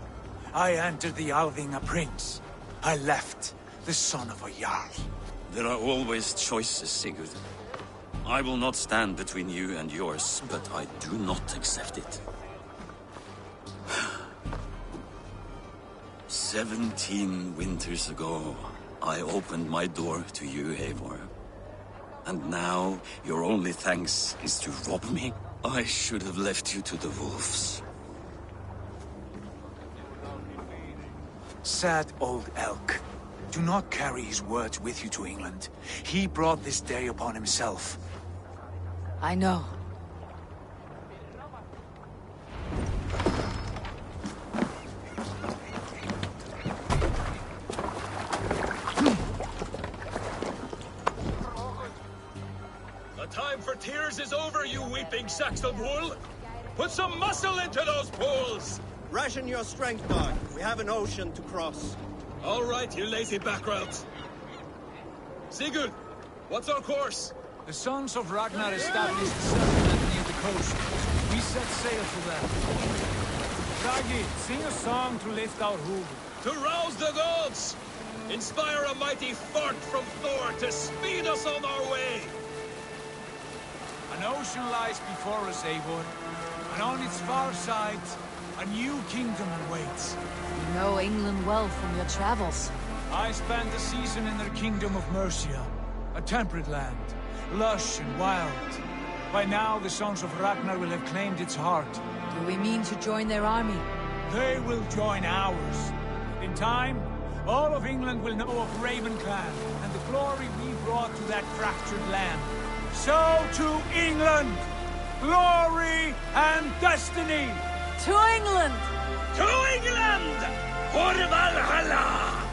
I entered the Alving a prince. I left the son of a Jarl. There are always choices, Sigurd. I will not stand between you and yours, but I do not accept it. 17 winters ago, I opened my door to you, Eivor. And now, your only thanks is to rob me? I should have left you to the wolves. Sad old elk. Do not carry his words with you to England. He brought this day upon himself. I know. The time for tears is over, you weeping sacks of wool! Put some muscle into those pools! Ration your strength, dog. We have an ocean to cross. All right, you lazy backroads. Sigurd, what's our course? The sons of Ragnar established a settlement near the coast. We set sail for them. Ragi, sing a song to lift our hoof. To rouse the gods! Inspire a mighty fart from Thor to speed us on our way! An ocean lies before us, Eivor. And on its far side, a new kingdom awaits. You know England well from your travels. I spent a season in their kingdom of Mercia. A temperate land, lush and wild. By now, the sons of Ragnar will have claimed its heart. Do we mean to join their army? They will join ours. In time, all of England will know of Raven Clan and the glory we brought to that fractured land. So to England! Glory and destiny! To England! To England! For Valhalla!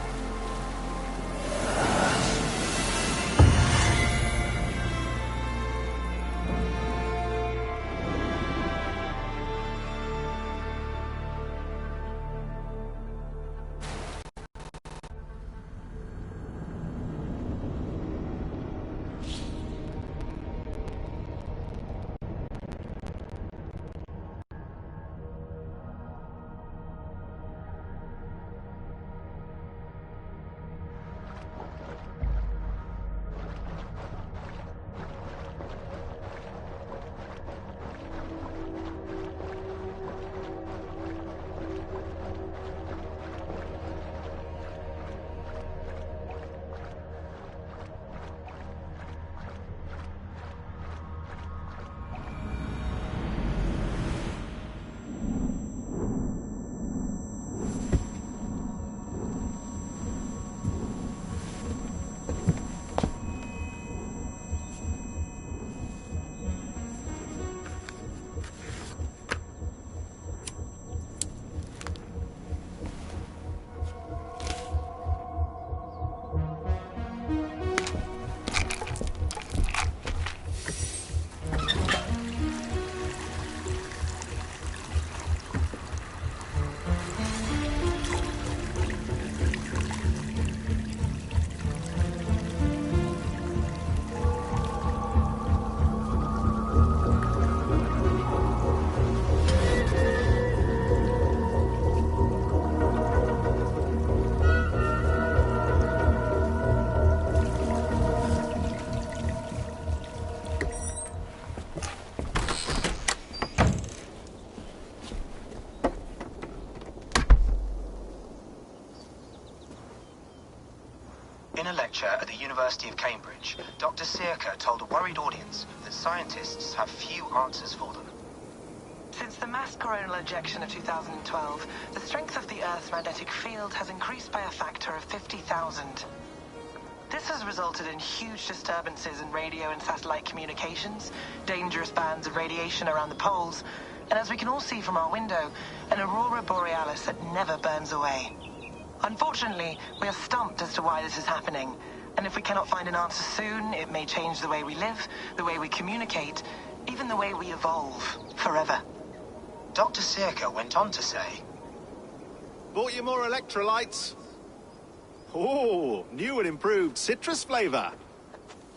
In a lecture at the University of Cambridge, Dr. Circa told a worried audience that scientists have few answers for them. Since the mass coronal ejection of 2012, the strength of the Earth's magnetic field has increased by a factor of 50,000. This has resulted in huge disturbances in radio and satellite communications, dangerous bands of radiation around the poles, and as we can all see from our window, an aurora borealis that never burns away. Unfortunately, we are stumped as to why this is happening, and if we cannot find an answer soon, it may change the way we live, the way we communicate, even the way we evolve, forever. Dr. Circa went on to say, Bought you more electrolytes? Oh, new and improved citrus flavor.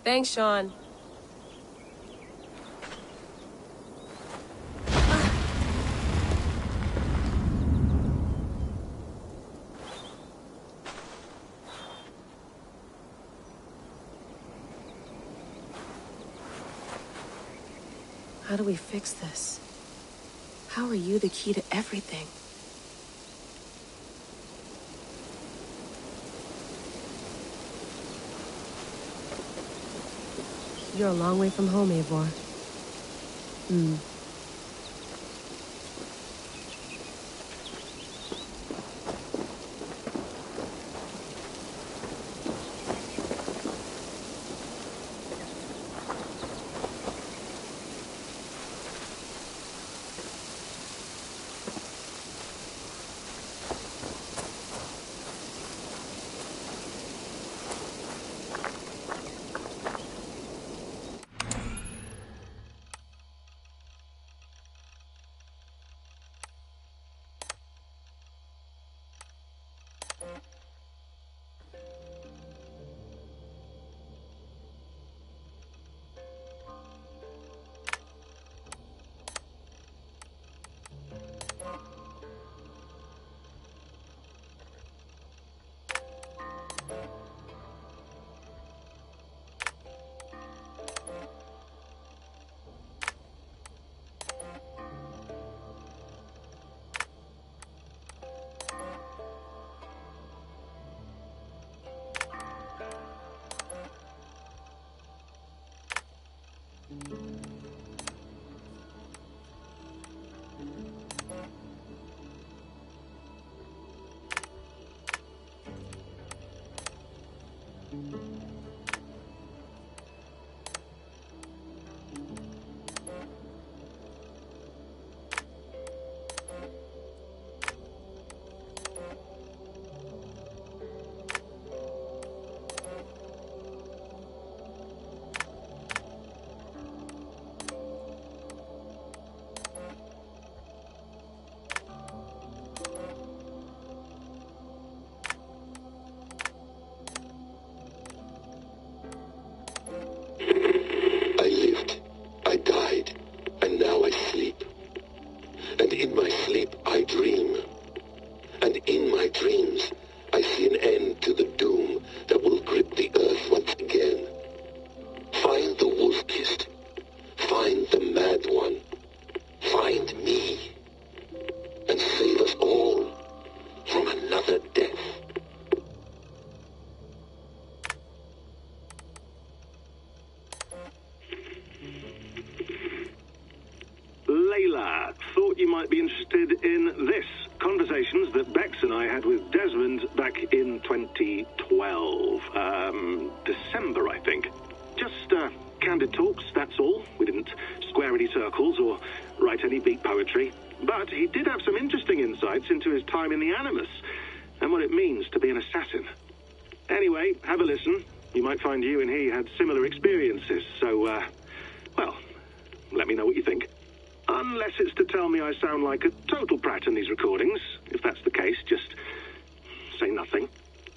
Thanks, Sean. How do we fix this? How are you the key to everything? You're a long way from home, Eivor. December, I think. Just candid talks, that's all. We didn't square any circles or write any beat poetry. But he did have some interesting insights into his time in the Animus and what it means to be an assassin. Anyway, have a listen. You might find you and he had similar experiences, so, well, let me know what you think. Unless it's to tell me I sound like a total prat in these recordings. If that's the case, just say nothing.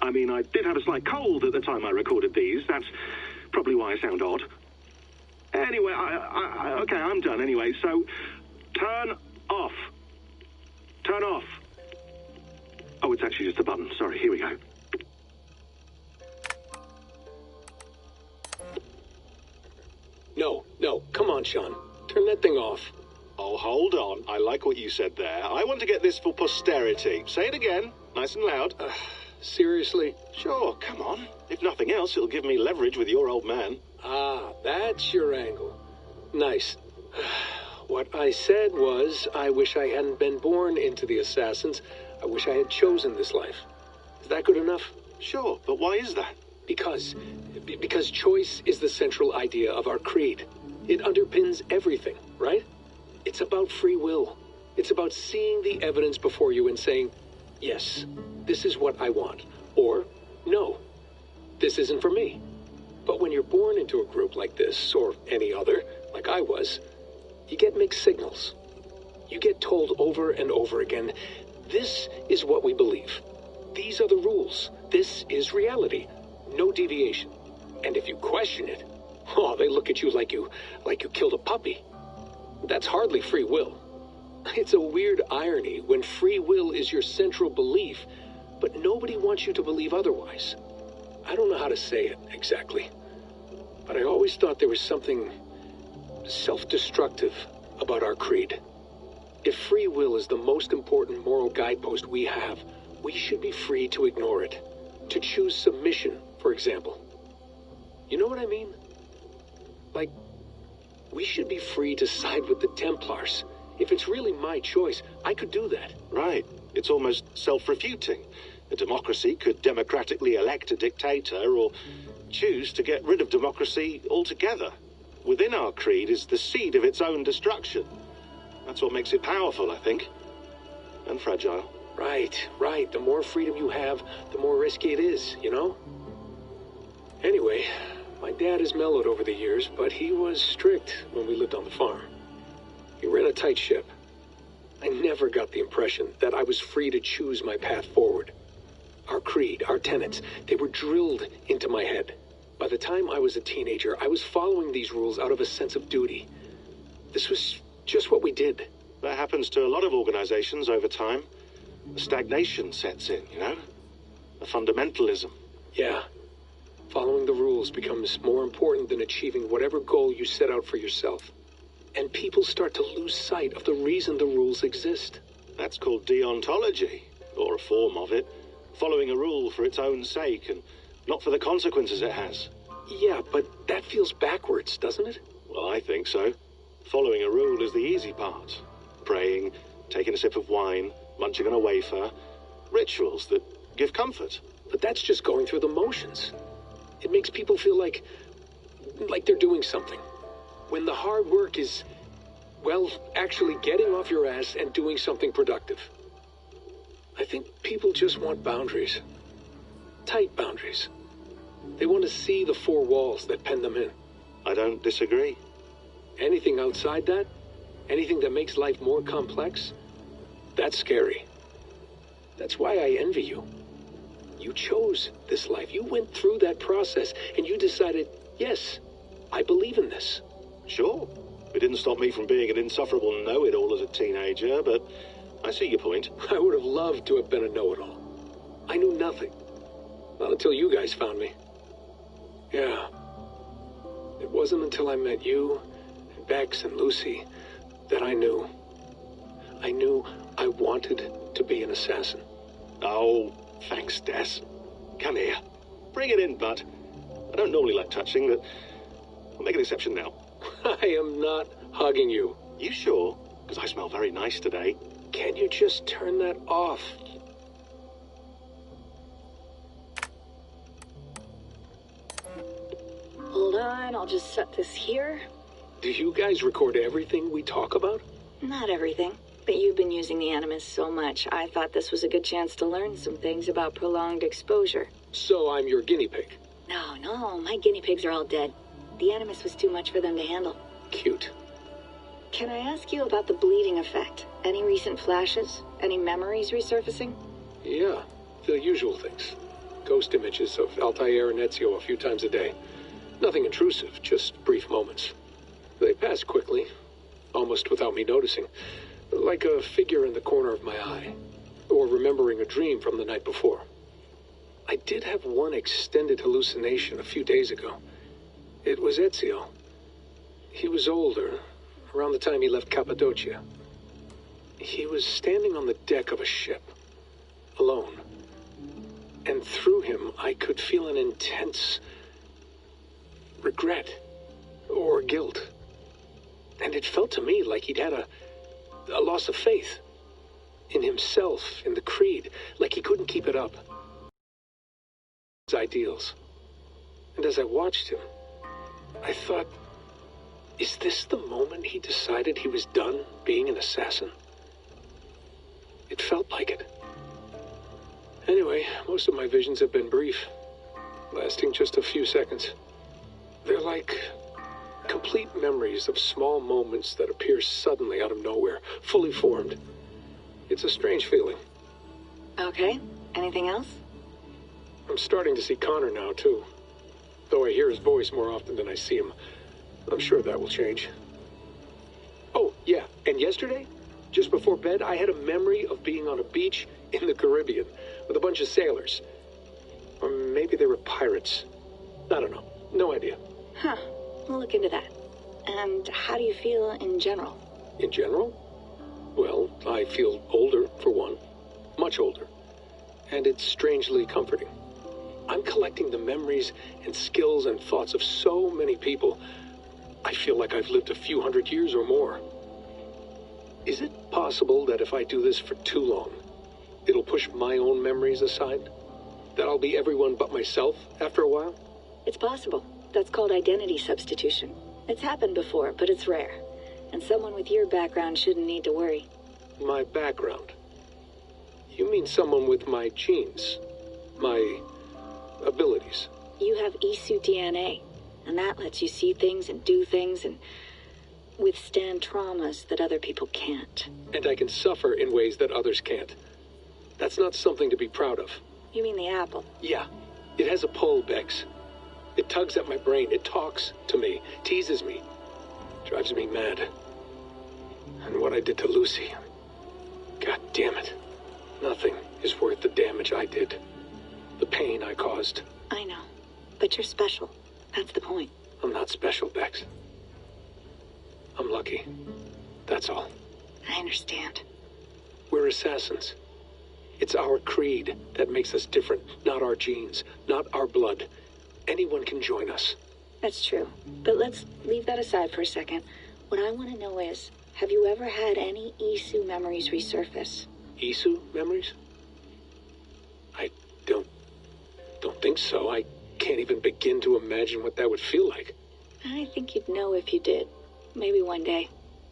I mean, I did have a slight cold at the time I recorded these. That's probably why I sound odd. Anyway, okay, I'm done anyway, so turn off. Turn off. Oh, it's actually just a button. Sorry, here we go. No, come on, Sean. Turn that thing off. Oh, hold on. I like what you said there. I want to get this for posterity. Say it again, nice and loud. Seriously? Sure, come on. If nothing else, it'll give me leverage with your old man. Ah, that's your angle. Nice. What I said was, I wish I hadn't been born into the Assassins. I wish I had chosen this life. Is that good enough? Sure, but why is that? Because choice is the central idea of our creed. It underpins everything, right? It's about free will. It's about seeing the evidence before you and saying, yes, this is what I want. Or, no, this isn't for me. But when you're born into a group like this, or any other, like I was, you get mixed signals. You get told over and over again, this is what we believe. These are the rules. This is reality. No deviation. And if you question it, oh, they look at you like you killed a puppy. That's hardly free will. It's a weird irony when free will is your central belief, but nobody wants you to believe otherwise. I don't know how to say it exactly, but I always thought there was something self-destructive about our creed. If free will is the most important moral guidepost we have, we should be free to ignore it. To choose submission, for example. You know what I mean? Like, we should be free to side with the Templars. If it's really my choice, I could do that. Right. It's almost self-refuting. A democracy could democratically elect a dictator or choose to get rid of democracy altogether. Within our creed is the seed of its own destruction. That's what makes it powerful, I think. And fragile. Right. The more freedom you have, the more risky it is, you know? Anyway, my dad has mellowed over the years, but he was strict when we lived on the farm. He ran a tight ship. I never got the impression that I was free to choose my path forward. Our creed, our tenets, they were drilled into my head. By the time I was a teenager, I was following these rules out of a sense of duty. This was just what we did. That happens to a lot of organizations over time. A stagnation sets in, you know? A fundamentalism. Yeah. Following the rules becomes more important than achieving whatever goal you set out for yourself. And people start to lose sight of the reason the rules exist. That's called deontology, or a form of it. Following a rule for its own sake, and not for the consequences it has. Yeah, but that feels backwards, doesn't it? Well, I think so. Following a rule is the easy part. Praying, taking a sip of wine, munching on a wafer. Rituals that give comfort. But that's just going through the motions. It makes people feel like they're doing something. When the hard work is, well, actually getting off your ass and doing something productive. I think people just want boundaries. Tight boundaries. They want to see the four walls that pen them in. I don't disagree. Anything outside that, anything that makes life more complex, that's scary. That's why I envy you. You chose this life. You went through that process, and you decided, yes, I believe in this. Sure. It didn't stop me from being an insufferable know-it-all as a teenager, but I see your point. I would have loved to have been a know-it-all. I knew nothing. Not until you guys found me. Yeah. It wasn't until I met you, and Bex and Lucy, that I knew. I knew I wanted to be an assassin. Oh, thanks, Des. Come here. Bring it in, bud. I don't normally like touching, but I'll make an exception now. I am not hugging you. You sure? Because I smell very nice today. Can't you just turn that off? Hold on, I'll just set this here. Do you guys record everything we talk about? Not everything, but you've been using the Animus so much, I thought this was a good chance to learn some things about prolonged exposure. So I'm your guinea pig? No, my guinea pigs are all dead. The Animus was too much for them to handle. Cute. Can I ask you about the bleeding effect? Any recent flashes? Any memories resurfacing? Yeah, the usual things. Ghost images of Altair and Ezio a few times a day. Nothing intrusive, just brief moments. They pass quickly, almost without me noticing. Like a figure in the corner of my eye. Or remembering a dream from the night before. I did have one extended hallucination a few days ago. It was Ezio. He was older, around the time he left Cappadocia. He was standing on the deck of a ship, alone. And through him, I could feel an intense regret or guilt. And it felt to me like he'd had a loss of faith in himself, in the Creed, like he couldn't keep it up. His ideals. And as I watched him, I thought, is this the moment he decided he was done being an assassin? It felt like it. Anyway, most of my visions have been brief, lasting just a few seconds. They're like complete memories of small moments that appear suddenly out of nowhere, fully formed. It's a strange feeling. Okay, anything else? I'm starting to see Connor now, too. Though I hear his voice more often than I see him. I'm sure that will change. Oh, yeah, and yesterday, just before bed, I had a memory of being on a beach in the Caribbean with a bunch of sailors. Or maybe they were pirates. I don't know. No idea. Huh. We'll look into that. And how do you feel in general? In general? Well, I feel older, for one. Much older. And it's strangely comforting. I'm collecting the memories and skills and thoughts of so many people. I feel like I've lived a few hundred years or more. Is it possible that if I do this for too long, it'll push my own memories aside? That I'll be everyone but myself after a while? It's possible. That's called identity substitution. It's happened before, but it's rare. And someone with your background shouldn't need to worry. My background? You mean someone with my genes? My abilities? You have Isu DNA, and that lets you see things and do things and withstand traumas that other people can't. And I can suffer in ways that others can't. That's not something to be proud of. You mean the apple? Yeah. It has a pull, Bex. It tugs at my brain. It talks to me. Teases me. Drives me mad. And what I did to Lucy... God damn it. Nothing is worth the damage I did. The pain I caused. I know. But you're special. That's the point. I'm not special, Bex. I'm lucky. That's all. I understand. We're assassins. It's our creed that makes us different, not our genes, not our blood. Anyone can join us. That's true. But let's leave that aside for a second. What I want to know is, have you ever had any Isu memories resurface? Isu memories? I don't think so. I can't even begin to imagine what that would feel like. I think you'd know if you did. Maybe one day.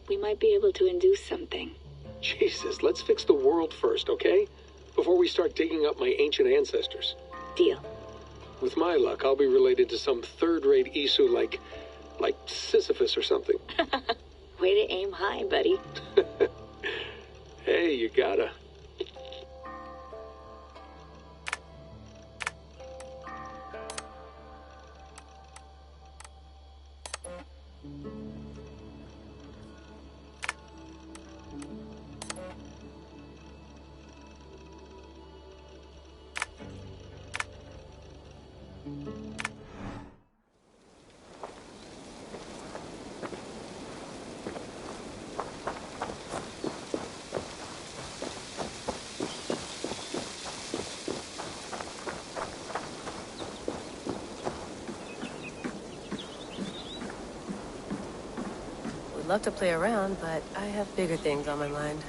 We might be able to induce something. Jesus, let's fix the world first, okay? Before we start digging up my ancient ancestors. Deal. With my luck, I'll be related to some third-rate Isu like Sisyphus or something. Way to aim high, buddy. Hey, you gotta. Would love to play around, but I have bigger things on my mind.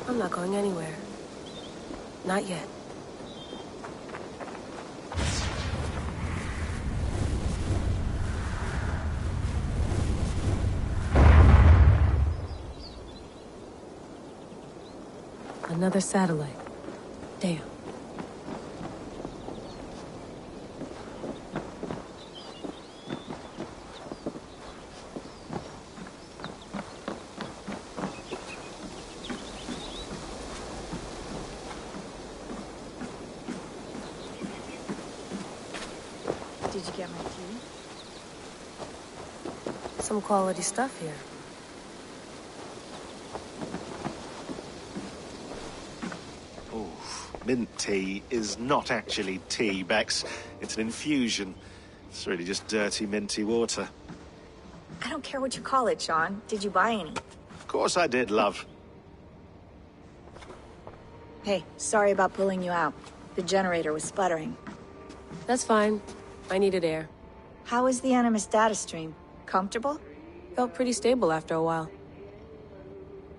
I'm not going anywhere. Not yet. Another satellite. Damn. Did you get my tea? Some quality stuff here. Mint tea is not actually tea, Bex. It's an infusion. It's really just dirty, minty water. I don't care what you call it, Sean. Did you buy any? Of course I did, love. Hey, sorry about pulling you out. The generator was sputtering. That's fine. I needed air. How was the Animus data stream? Comfortable? Felt pretty stable after a while.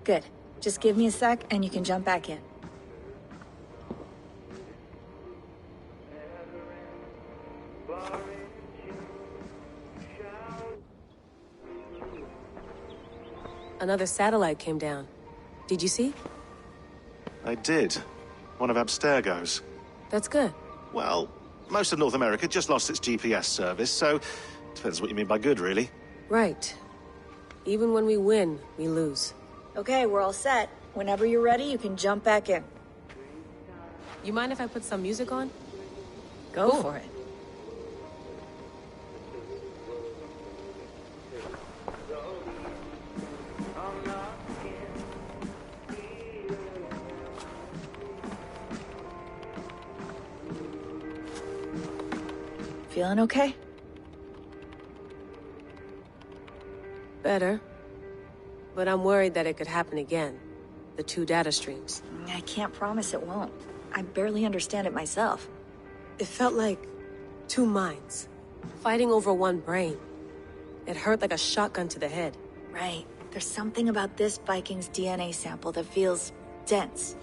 Good. Just give me a sec and you can jump back in. Another satellite came down. Did you see? I did. One of Abstergo's. That's good. Well, most of North America just lost its GPS service, so depends what you mean by good, really. Right. Even when we win, we lose. Okay, we're all set. Whenever you're ready, you can jump back in. You mind if I put some music on? Go for it. Feeling okay? Better. But I'm worried that it could happen again. The two data streams. I can't promise it won't. I barely understand it myself. It felt like two minds, fighting over one brain. It hurt like a shotgun to the head. Right. There's something about this Viking's DNA sample that feels dense,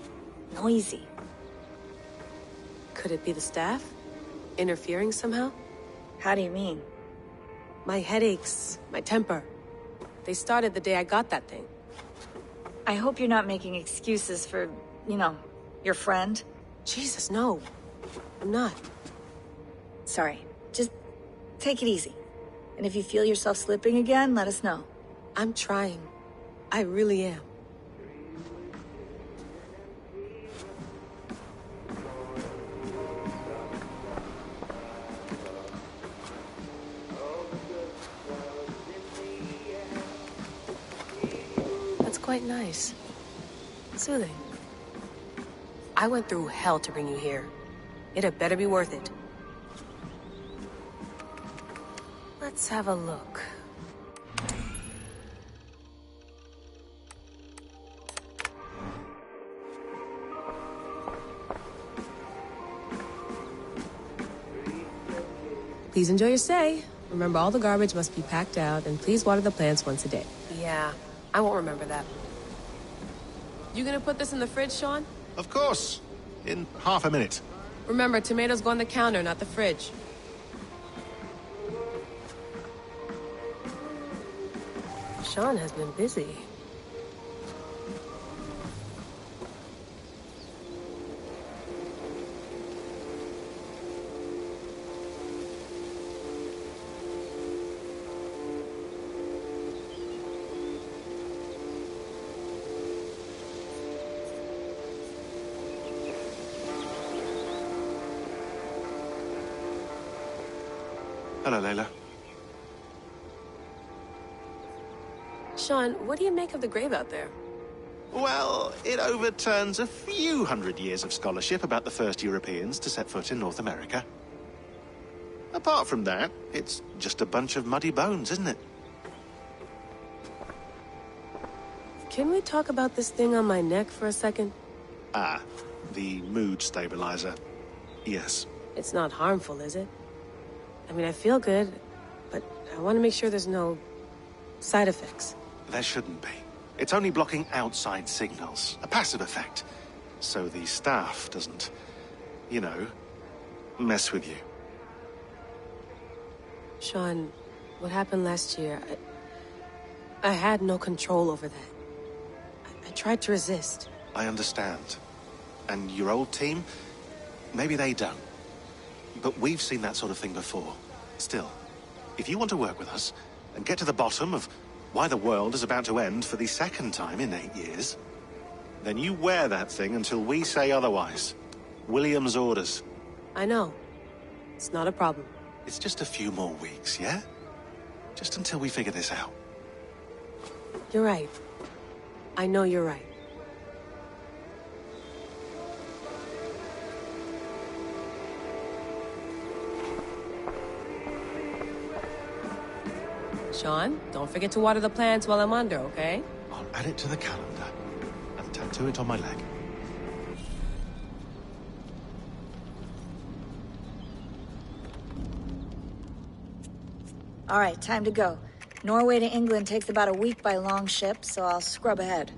noisy. Could it be the staff? Interfering somehow? How do you mean? My headaches, my temper. They started the day I got that thing. I hope you're not making excuses for, you know, your friend. Jesus, no. I'm not. Sorry. Just take it easy. And if you feel yourself slipping again, let us know. I'm trying. I really am. That's quite nice. Soothing. I went through hell to bring you here. It had better be worth it. Let's have a look. Please enjoy your stay. Remember, all the garbage must be packed out, and please water the plants once a day. Yeah, I won't remember that. You gonna put this in the fridge, Sean? Of course. In half a minute. Remember, tomatoes go on the counter, not the fridge. Sean has been busy. Hello, Layla. Sean, what do you make of the grave out there? Well, it overturns a few hundred years of scholarship about the first Europeans to set foot in North America. Apart from that, it's just a bunch of muddy bones, isn't it? Can we talk about this thing on my neck for a second? Ah, the mood stabilizer. Yes. It's not harmful, is it? I mean, I feel good, but I want to make sure there's no side effects. There shouldn't be. It's only blocking outside signals, a passive effect. So the staff doesn't, you know, mess with you. Sean, what happened last year, I had no control over that. I tried to resist. I understand. And your old team, maybe they don't. But we've seen that sort of thing before. Still, if you want to work with us and get to the bottom of why the world is about to end for the second time in 8 years, then you wear that thing until we say otherwise. William's orders. I know. It's not a problem. It's just a few more weeks, yeah? Just until we figure this out. You're right. I know you're right. Sean, don't forget to water the plants while I'm under, okay? I'll add it to the calendar and tattoo it on my leg. All right, time to go. Norway to England takes about a week by long ship, so I'll scrub ahead.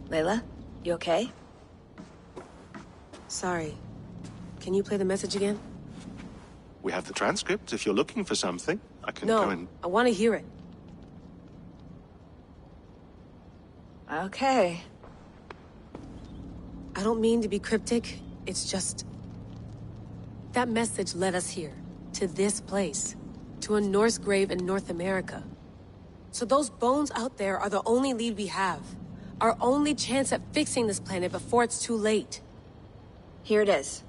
Layla, you okay? Sorry. Can you play the message again? We have the transcript. If you're looking for something, I can No, go and... I want to hear it. Okay. I don't mean to be cryptic. It's just... That message led us here. To this place. To a Norse grave in North America. So those bones out there are the only lead we have. Our only chance at fixing this planet before it's too late. Here it is.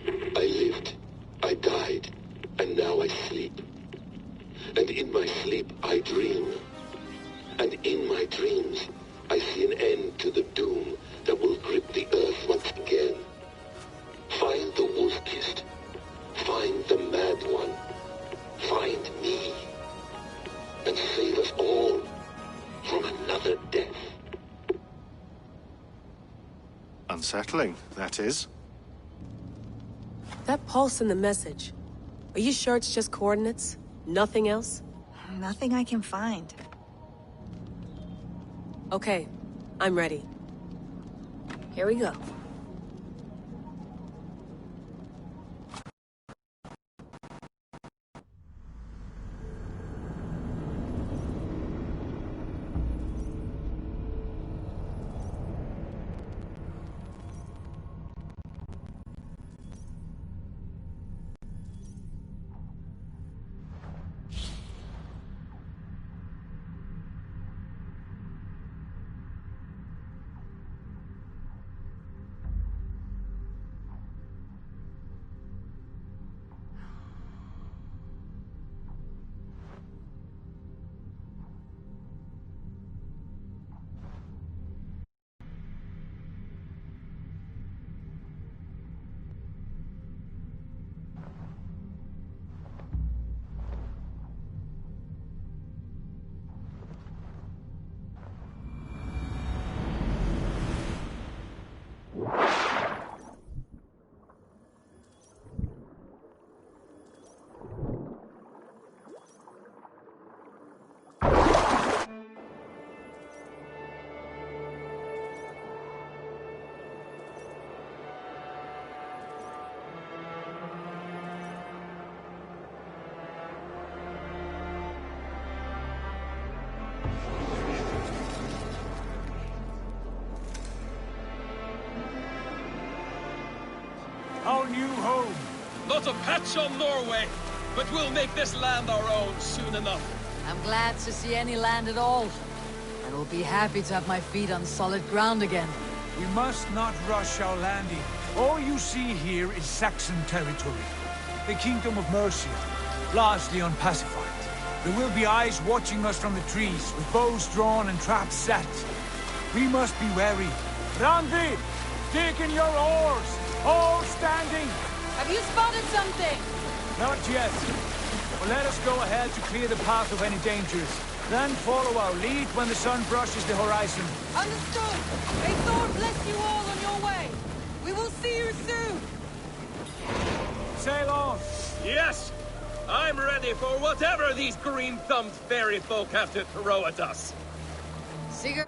I lived, I died, and now I sleep. And in my sleep I dream. And in my dreams, I see an end to the doom that will grip the earth once again. Find the wolf-kissed. Find the mad one. Find me. And save us all from another death. Unsettling, that is. That pulse in the message. Are you sure it's just coordinates? Nothing else? Nothing I can find. Okay, I'm ready. Here we go. Our new home. Not a patch on Norway, but we'll make this land our own soon enough. I'm glad to see any land at all. And will be happy to have my feet on solid ground again. We must not rush our landing. All you see here is Saxon territory. The Kingdom of Mercia, largely unpacified. There will be eyes watching us from the trees, with bows drawn and traps set. We must be wary. Randi! Dig in your oars! All standing! Have you spotted something? Not yet. But let us go ahead to clear the path of any dangers. Then follow our lead when the sun brushes the horizon. Understood! May Thor bless you all on your way! We will see you soon! Sail on! Yes! I'm ready for whatever these green-thumbed fairy folk have to throw at us. Sigurd.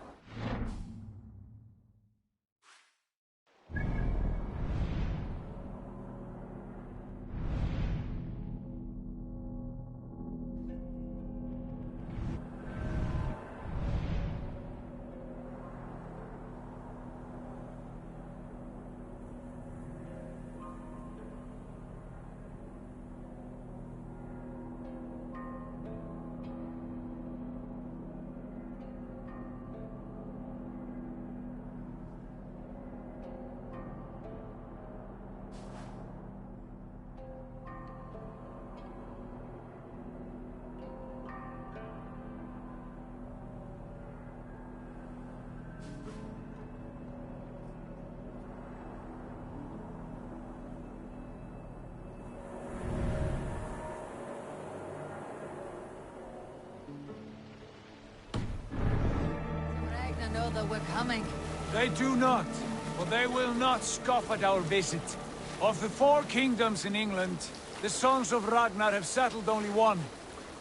know that we're coming? They do not, but they will not scoff at our visit. Of the 4 kingdoms in England, the sons of Ragnar have settled only one.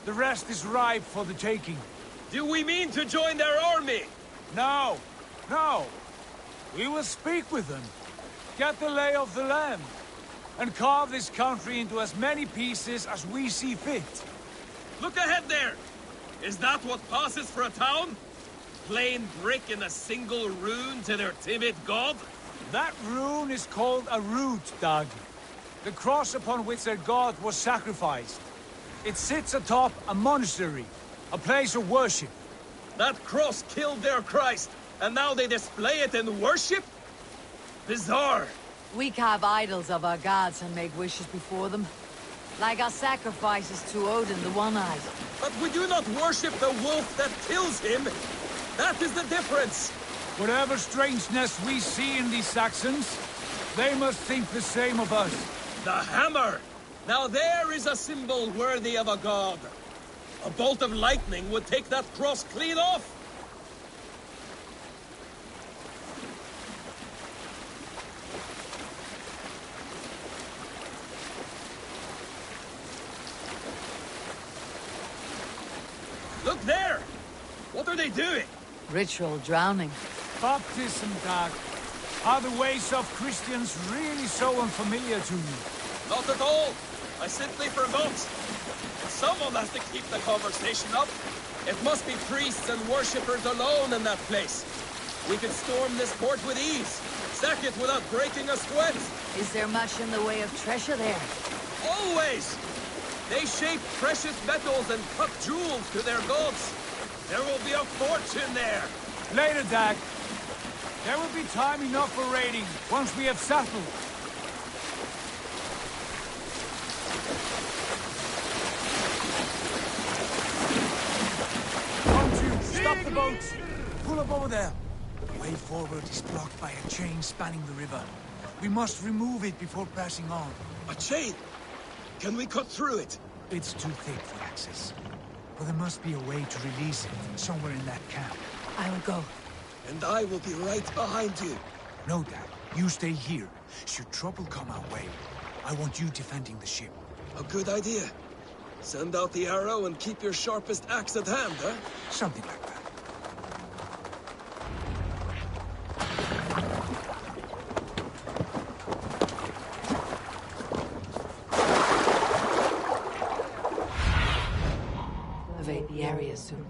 The rest is ripe for the taking. Do we mean to join their army? No, no. We will speak with them, get the lay of the land, and carve this country into as many pieces as we see fit. Look ahead there! Is that what passes for a town? Plain brick in a single rune to their timid god? That rune is called a root, Dag. The cross upon which their god was sacrificed. It sits atop a monastery, a place of worship. That cross killed their Christ, and now they display it in worship? Bizarre. We carve idols of our gods and make wishes before them. Like our sacrifices to Odin, the One-Eyed. But we do not worship the wolf that kills him. That is the difference. Whatever strangeness we see in these Saxons, they must think the same of us. The hammer! Now there is a symbol worthy of a god. A bolt of lightning would take that cross clean off. Look there! What are they doing? Ritual drowning. Baptism, Dag. Are the ways of Christians really so unfamiliar to you? Not at all. I simply forgot. Someone has to keep the conversation up. It must be priests and worshippers alone in that place. We can storm this port with ease. Sack it without breaking a sweat. Is there much in the way of treasure there? Always! They shape precious metals and cut jewels to their gods. There will be a fortune there. Later, Dag. There will be time enough for raiding once we have settled. Stop the boats! Pull up over there. The way forward is blocked by a chain spanning the river. We must remove it before passing on. A chain? Can we cut through it? It's too thick for access. But there must be a way to release it, somewhere in that camp. I will go. And I will be right behind you. No, Dad. You stay here. Should trouble come our way, I want you defending the ship. A good idea. Send out the arrow and keep your sharpest axe at hand, huh? Something like that. Survey the area soon.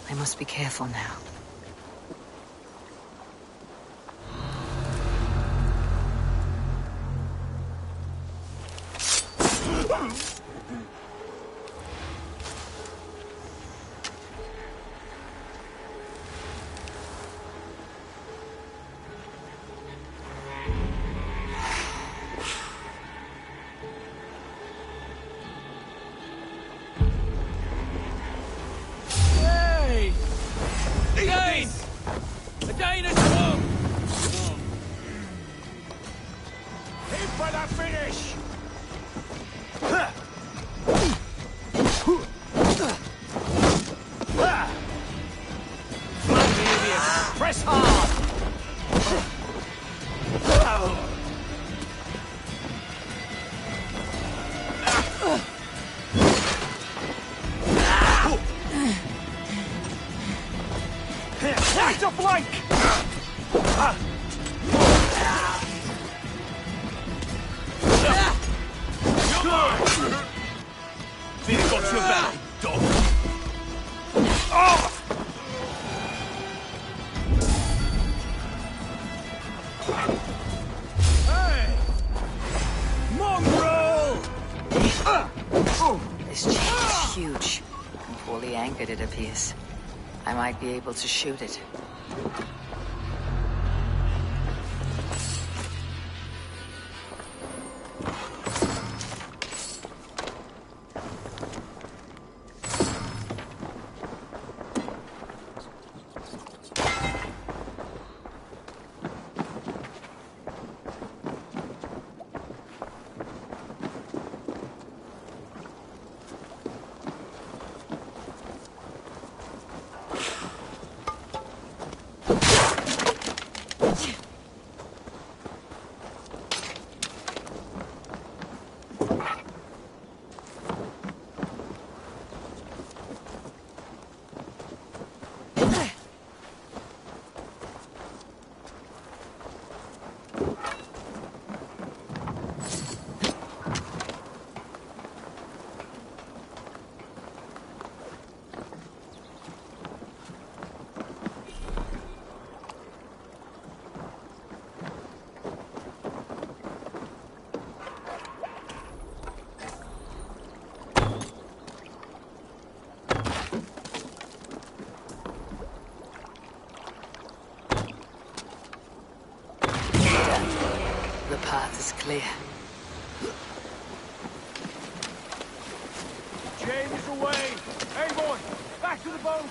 I must be careful now. huge. And poorly anchored, it appears. I might be able to shoot it. The path is clear. James is away! Eivor, back to the boat!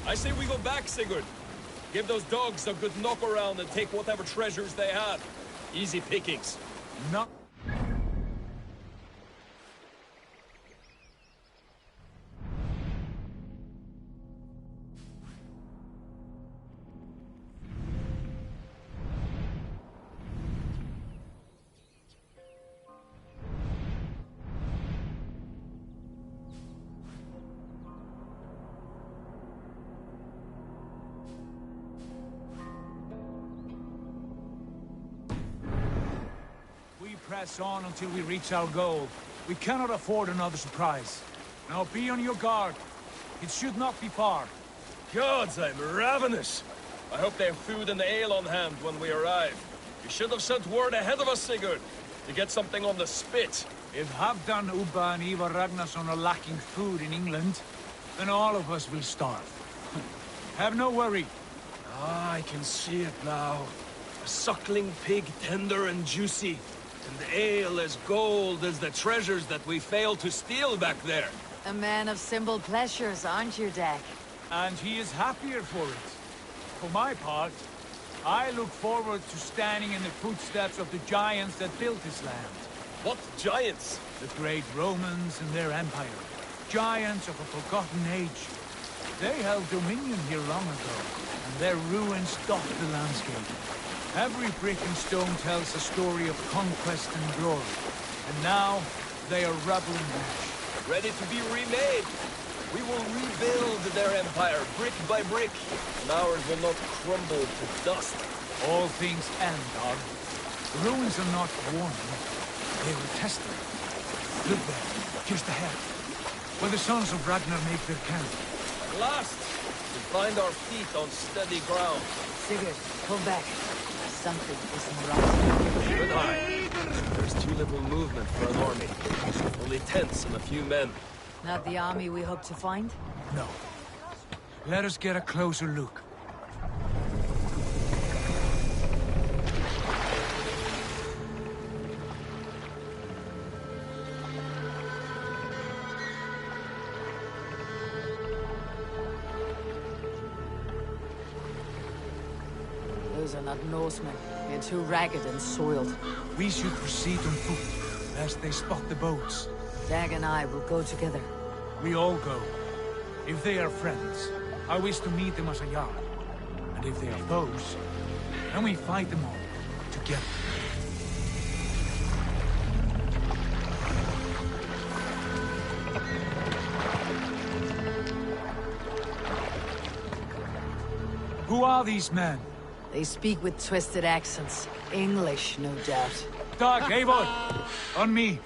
I say we go back, Sigurd. Give those dogs a good knock around and take whatever treasures they have. Easy pickings. No. Press on until we reach our goal. We cannot afford another surprise. Now be on your guard. It should not be far. Gods, I'm ravenous. I hope they have food and ale on hand when we arrive. You should have sent word ahead of us, Sigurd, to get something on the spit. If Halfdan, Ubba and Ivar Ragnarsson are lacking food in England, then all of us will starve. Have no worry. Ah, I can see it now. A suckling pig, tender and juicy. And the ale as gold as the treasures that we failed to steal back there. A man of simple pleasures, aren't you, Dak? And he is happier for it. For my part, I look forward to standing in the footsteps of the giants that built this land. What giants? The great Romans and their empire. Giants of a forgotten age. They held dominion here long ago, and their ruins dot the landscape. Every brick and stone tells a story of conquest and glory. And now, they are rubble and ash. Ready to be remade. We will rebuild their empire, brick by brick. And ours will not crumble to dust. All things end, Dag. The ruins are not worn. They were tested. Look there, just ahead. Where the sons of Ragnar make their camp. At last, we find our feet on steady ground. Sigurd, pull back. Something isn't right. Good eye. There's too little movement for an army. Only tents and a few men. Not the army we hope to find? No. Let us get a closer look. Those are not Norsemen. They're too ragged and soiled. We should proceed on foot, lest they spot the boats. Dag and I will go together. We all go. If they are friends, I wish to meet them as a Jarl. And if they are foes, then we fight them all, together. Who are these men? They speak with twisted accents. English, no doubt. Dag, Eivor! On me!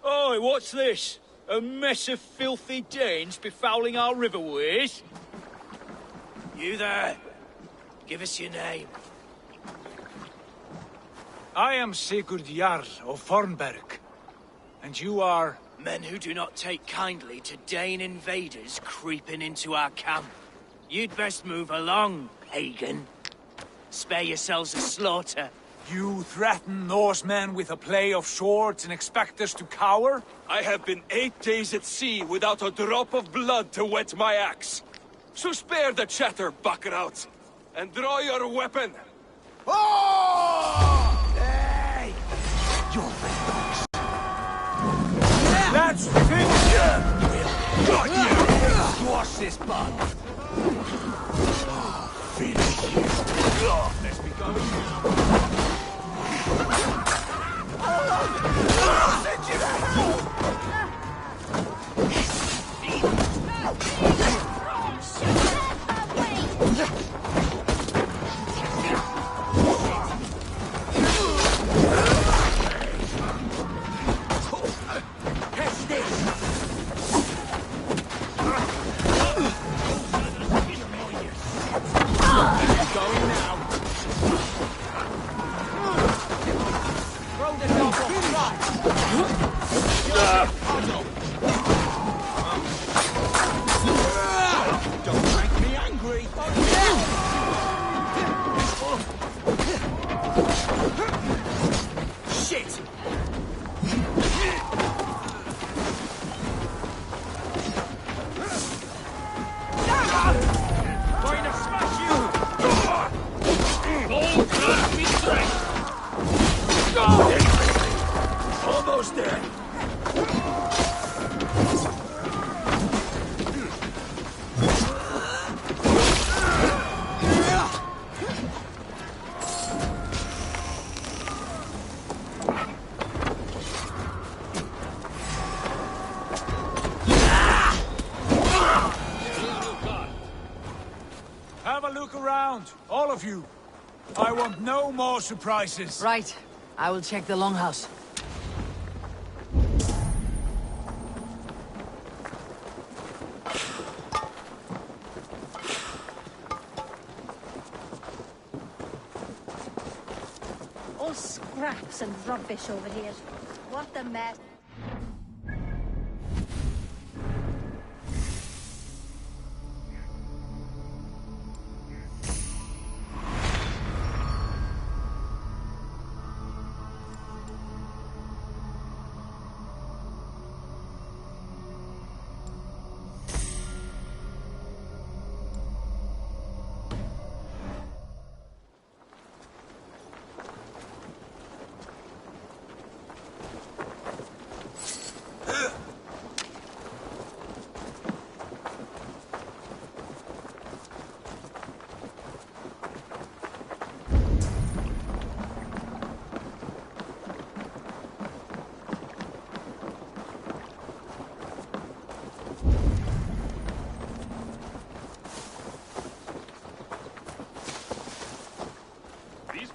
Oi, what's this? A mess of filthy Danes befouling our riverways? You there! Give us your name. I am Sigurd Jarl of Fornberg. And you are? Men who do not take kindly to Dane invaders creeping into our camp. You'd best move along, pagan. Spare yourselves a slaughter. You threaten Norsemen with a play of swords and expect us to cower? I have been 8 days at sea without a drop of blood to wet my axe. So spare the chatter, buckerouts, and draw your weapon. Oh! Hey! You're the dogs. Let's finish him! Got you! Squash this bug. Finish you. Let's be going. Send you to hell! Catch this! Going now. Throw the dog Don't make me angry. Shit! Going to smash you! Oh, God, be strength! Almost there. Have a look around, all of you. I want no more surprises. Right. I will check the longhouse. All scraps and rubbish over here. What a mess.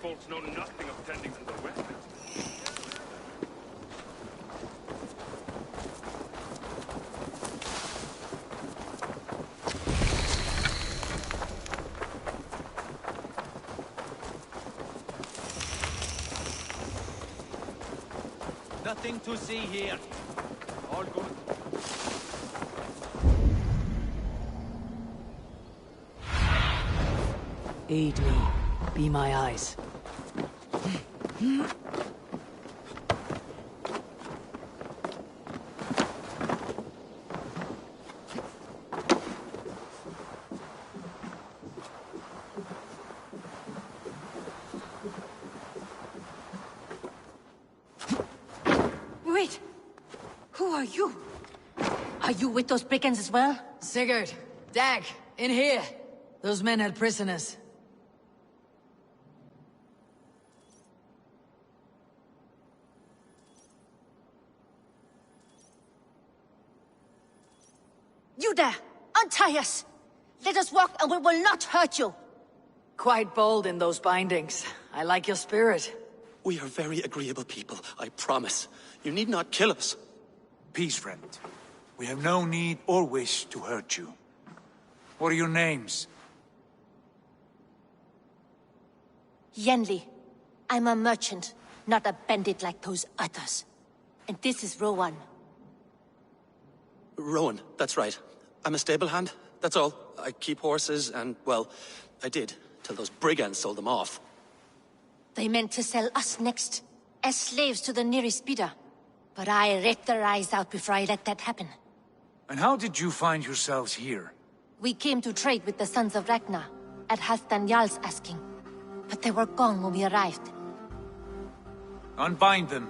folks know nothing of tending to the weapons. nothing to see here. All good. Aid me. Be my eyes. Wait! Who are you? Are you with those brigands as well? Sigurd! Dag! In here! Those men had prisoners. You there! Untie us! Let us walk and we will not hurt you! Quite bold in those bindings. I like your spirit. We are very agreeable people, I promise. You need not kill us. Peace, friend. We have no need or wish to hurt you. What are your names? Yenli. I'm a merchant, not a bandit like those others. And this is Rowan. Rowan, that's right. I'm a stable hand, that's all. I keep horses and, well, I did, till those brigands sold them off. They meant to sell us next, as slaves to the nearest bidder. But I ripped their eyes out before I let that happen. And how did you find yourselves here? We came to trade with the Sons of Ragnar, at Halfdan Jarl's asking. But they were gone when we arrived. Unbind them.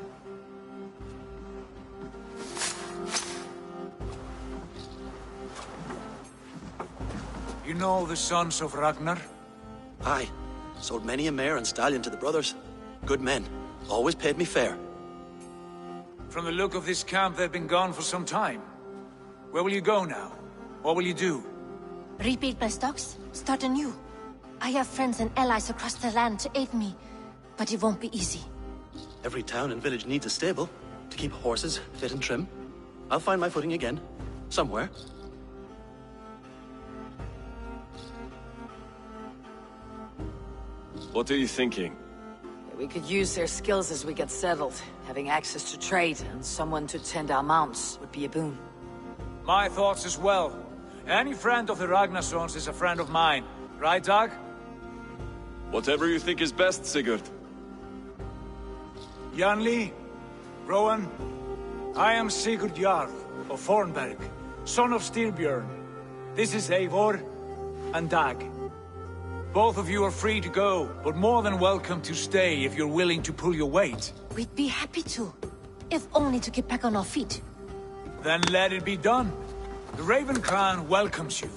You know the Sons of Ragnar? Aye. Sold many a mare and stallion to the brothers. Good men. Always paid me fair. From the look of this camp, they've been gone for some time. Where will you go now? What will you do? Rebuild my stocks, start anew. I have friends and allies across the land to aid me, but it won't be easy. Every town and village needs a stable to keep horses fit and trim. I'll find my footing again. Somewhere. What are you thinking? We could use their skills as we get settled. Having access to trade and someone to tend our mounts would be a boon. My thoughts as well. Any friend of the Ragnarsons is a friend of mine. Right, Dag? Whatever you think is best, Sigurd. Janli, Rowan, I am Sigurd Jarl of Fornberg, son of Styrbjörn. This is Eivor and Dag. Both of you are free to go, but more than welcome to stay if you're willing to pull your weight. We'd be happy to, if only to get back on our feet. Then let it be done. The Raven clan welcomes you.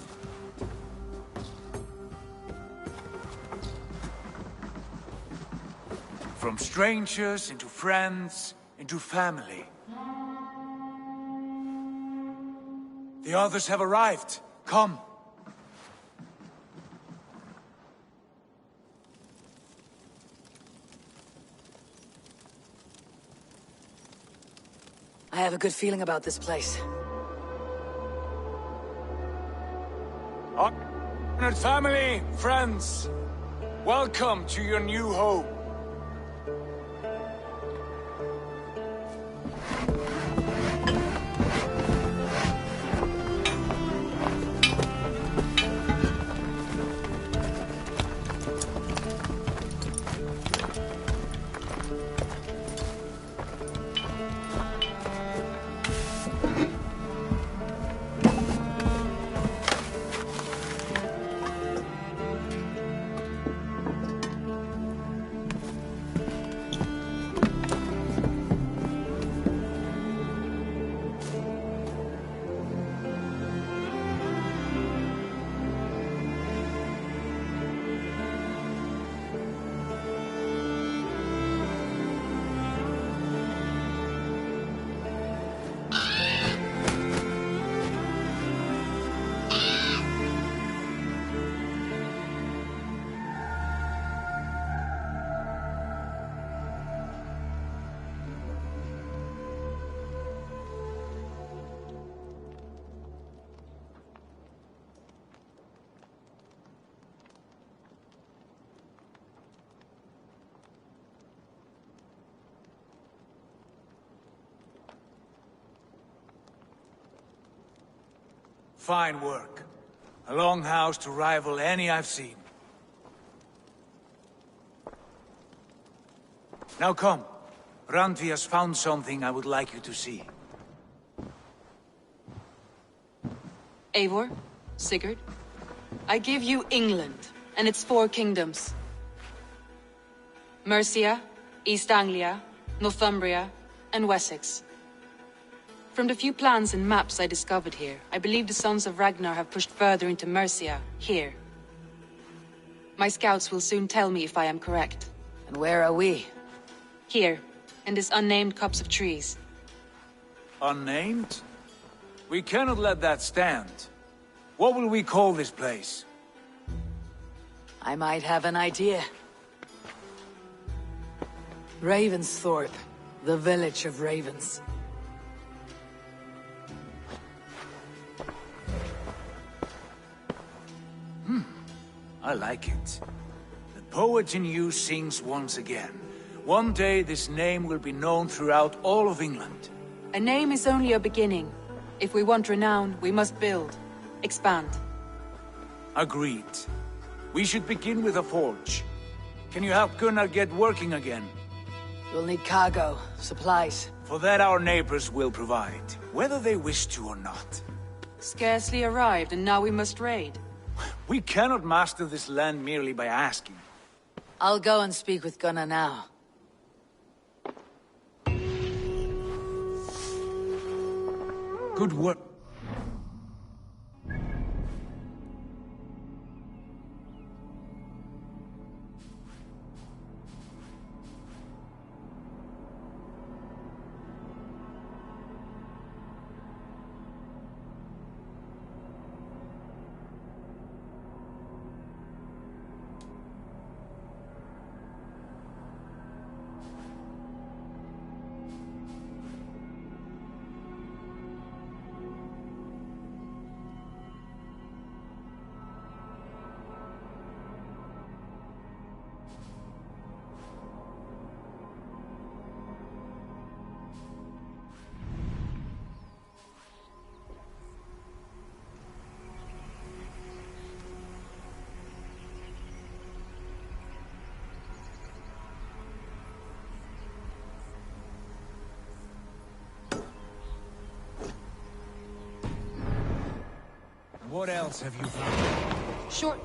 From strangers into friends, into family. The others have arrived. Come. I have a good feeling about this place. Honored family, friends, welcome to your new home. Fine work. A longhouse to rival any I've seen. Now come. Randvi has found something I would like you to see. Eivor, Sigurd, I give you England and its 4 kingdoms. Mercia, East Anglia, Northumbria, and Wessex. From the few plans and maps I discovered here, I believe the Sons of Ragnar have pushed further into Mercia, here. My scouts will soon tell me if I am correct. And where are we? Here, in this unnamed copse of trees. Unnamed? We cannot let that stand. What will we call this place? I might have an idea. Ravensthorpe, the village of ravens. I like it. The poet in you sings once again. One day this name will be known throughout all of England. A name is only a beginning. If we want renown, we must build, expand. Agreed. We should begin with a forge. Can you help Gunnar get working again? We'll need cargo, supplies. For that our neighbors will provide, whether they wish to or not. Scarcely arrived, and now we must raid. We cannot master this land merely by asking. I'll go and speak with Gunnar now. Good work. What else have you found? Short.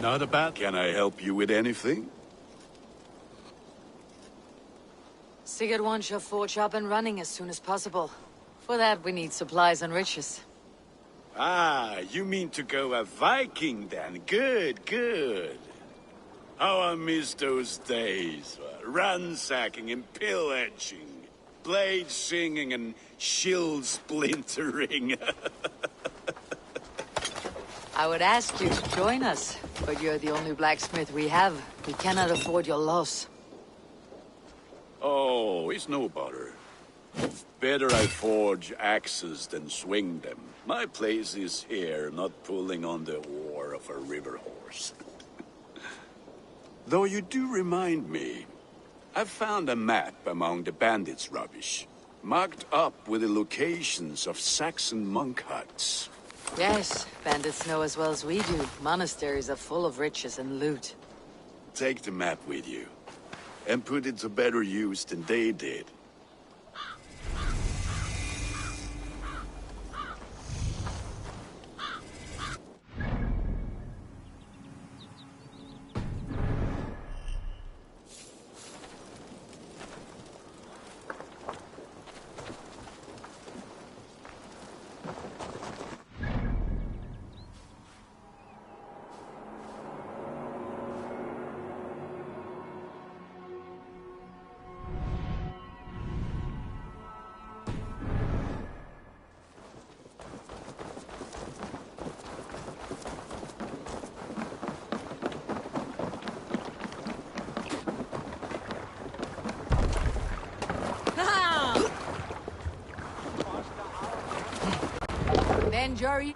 Not a bad. Can I help you with anything? Sigurd wants your forge up and running as soon as possible. For that, we need supplies and riches. Ah, you mean to go a Viking then? Good, good. How I miss those days. Ransacking and pillaging. Blade singing and shield splintering. I would ask you to join us, but you're the only blacksmith we have. We cannot afford your loss. Oh, it's no bother. Better I forge axes than swing them. My place is here, not pulling on the oar of a river horse. Though you do remind me, I found a map among the bandits' rubbish, marked up with the locations of Saxon monk huts. Yes, bandits know as well as we do. Monasteries are full of riches and loot. Take the map with you, and put it to better use than they did. Jerry.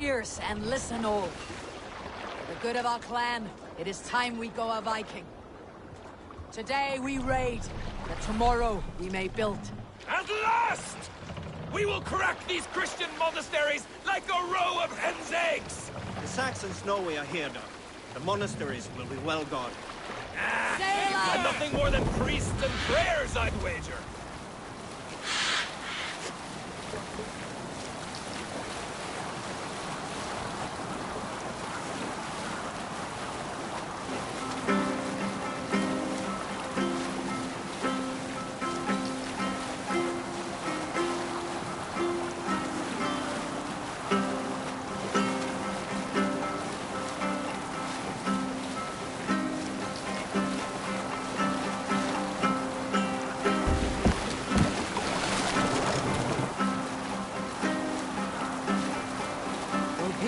Ears and listen all. For the good of our clan, it is time we go a Viking. Today we raid, that tomorrow we may build. At last! We will crack these Christian monasteries like a row of hen's eggs! The Saxons know we are here, Doc. The monasteries will be well guarded. And nothing more than priests and prayers, I'd wager.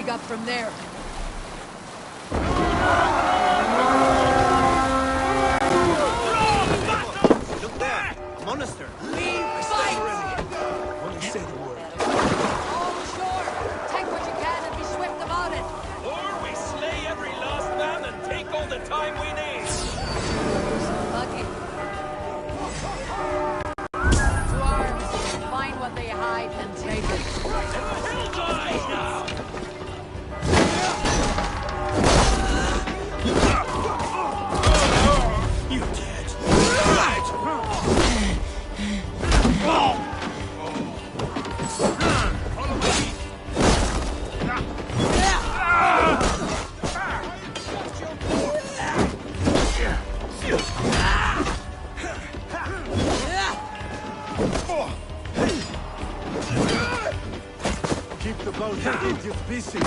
Up from there. Look there! Monastery! We fight! Only say the word. All ashore! Take what you can and be swift about it! Or we slay every last man and take all the time we need! Lucky. To arms! Find what they hide and take it. Hell dies now! Keep the boat and Indians busy.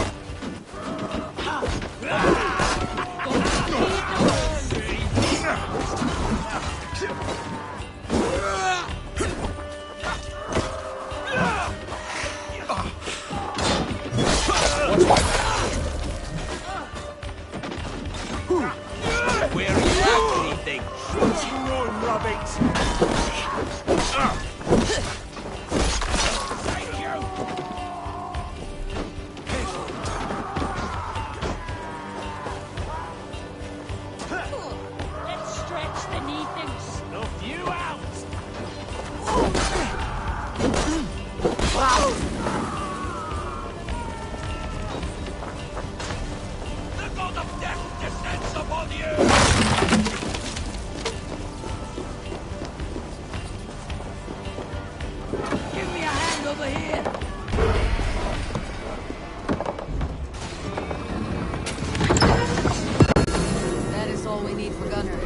Where are you at, anything? What's your own rabbit? Let's stretch the knee things. Snuff you out! The god of death descends upon you! Give me a hand over here! That is all we need for Gunner.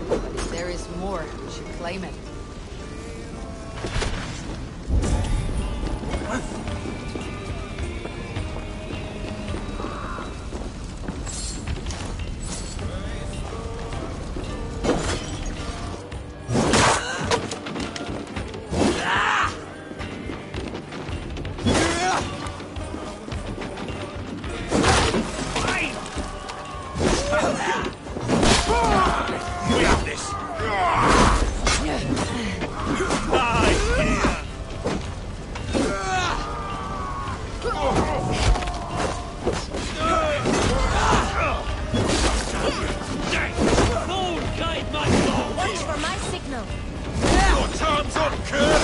But if there is more, we should claim it. We have this! Watch for my signal. Your time's up, Kurt!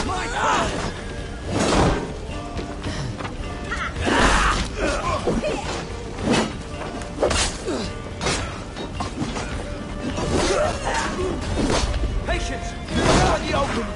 Patience! Out in the open!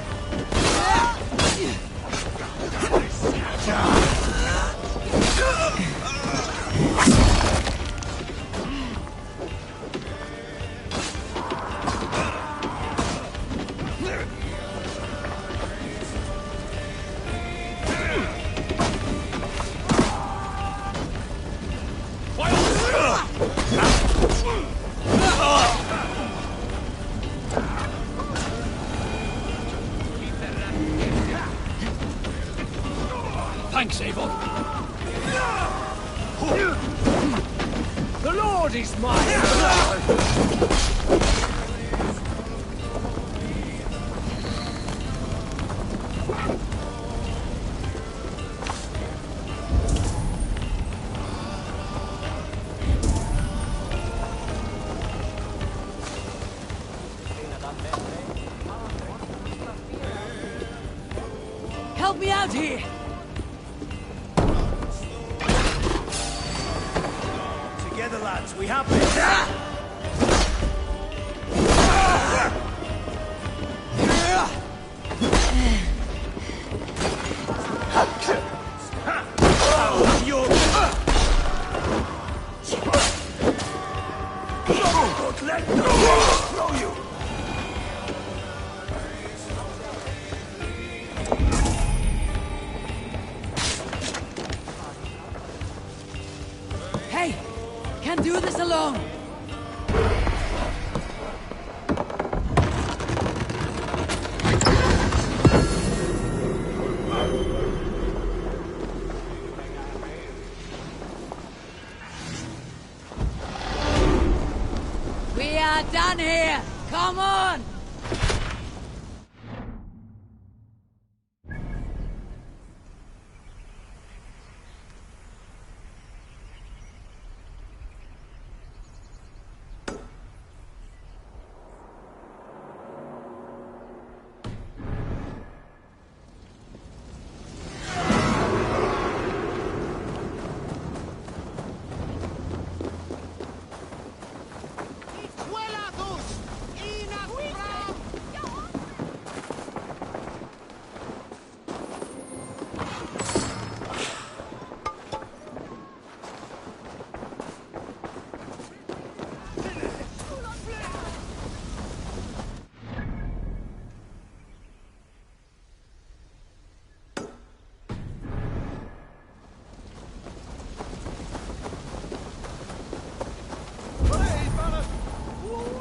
The Lord is mine! Help me out here! Together, lads, we have this! Let go! Throw you! Hey! Can't do this alone! We are done here! Come on!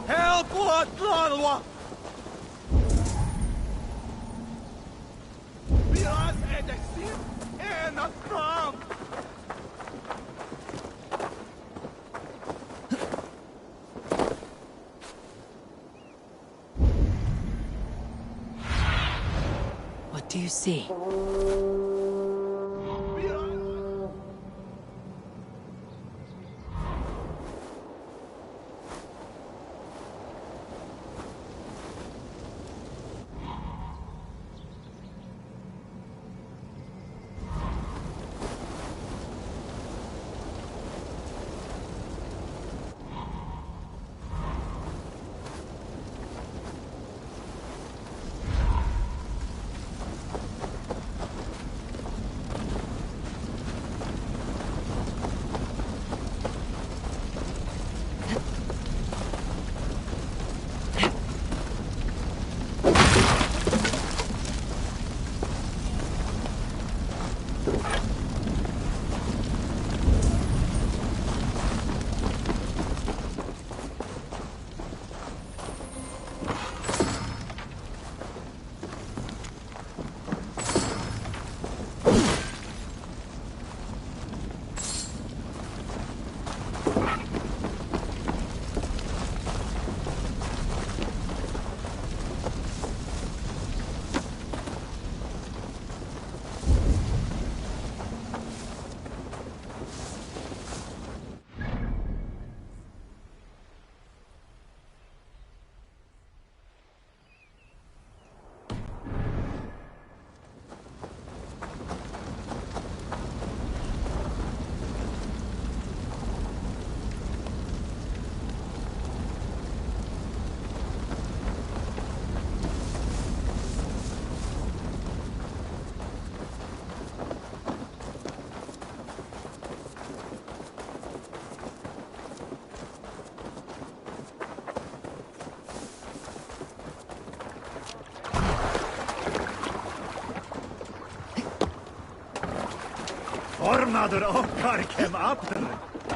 Help! What? Lord, we are at the sea and not from. What do you see?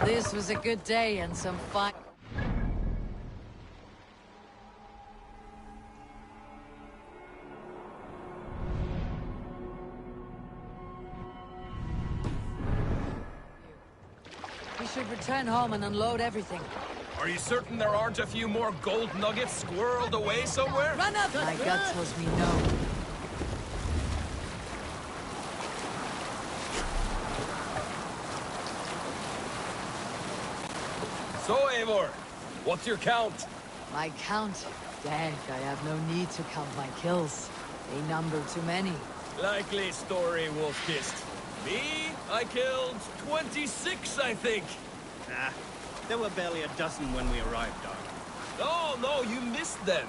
This was a good day and some fine... should return home and unload everything. Are you certain there aren't a few more gold nuggets squirreled away somewhere? Run up! My gut tells me no. So, Eivor, what's your count? My count? Dang, I have no need to count my kills. They number too many. Likely story, Wolf-Kissed. Me? I killed 26, I think. Nah, there were barely a dozen when we arrived, Doc. Oh, no, you missed them.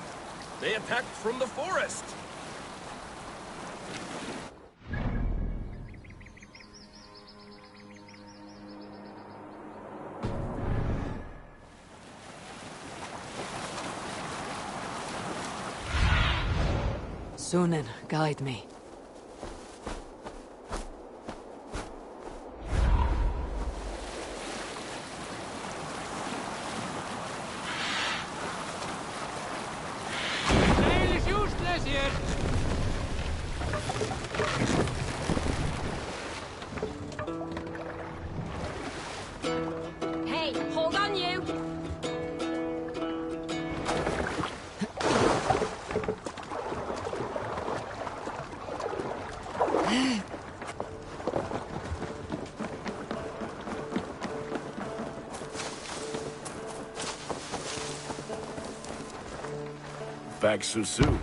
They attacked from the forest. Sunan, guide me. Sail is useless here! Hey, hold on you! Back so soon.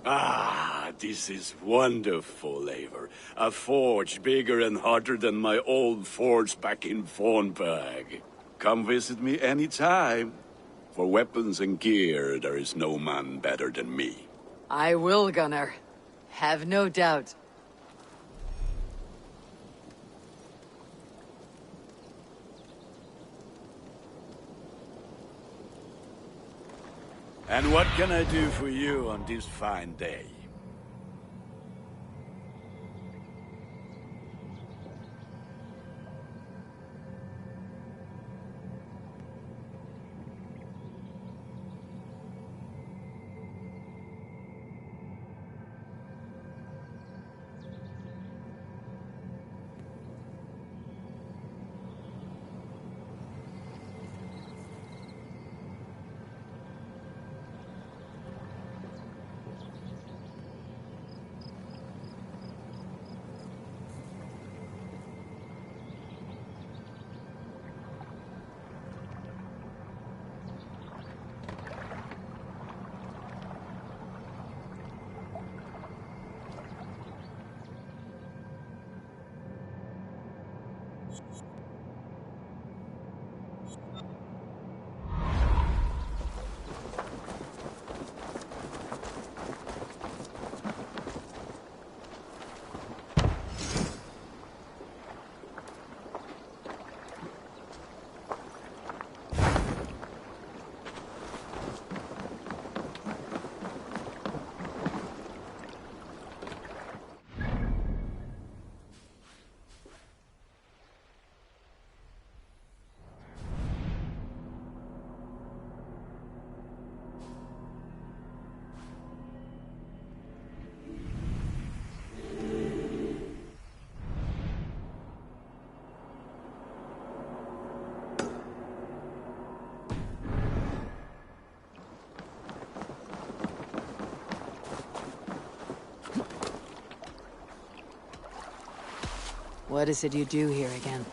Ah, this is wonderful, Eivor. A forge bigger and hotter than my old forge back in Fornburg. Come visit me anytime. For weapons and gear, there is no man better than me. I will, Gunnar. Have no doubt. And what can I do for you on this fine day? What is it you do here again?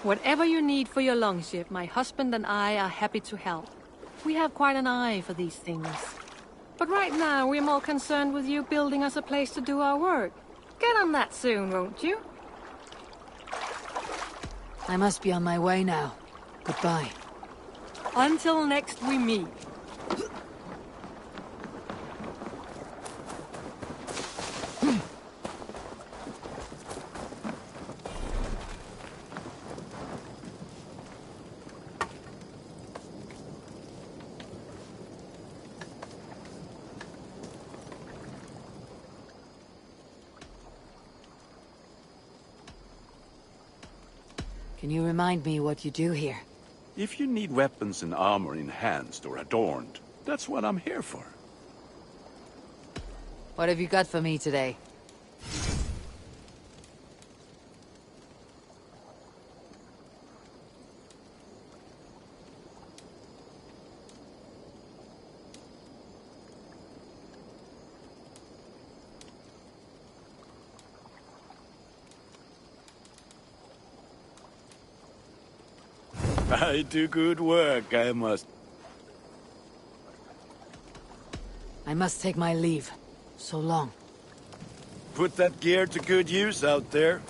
Whatever you need for your longship, my husband and I are happy to help. We have quite an eye for these things. But right now, we're more concerned with you building us a place to do our work. Get on that soon, won't you? I must be on my way now. Goodbye. Until next we meet. Can you remind me what you do here? If you need weapons and armor enhanced or adorned, that's what I'm here for. What have you got for me today? I do good work, I must. I must take my leave. So long. Put that gear to good use out there.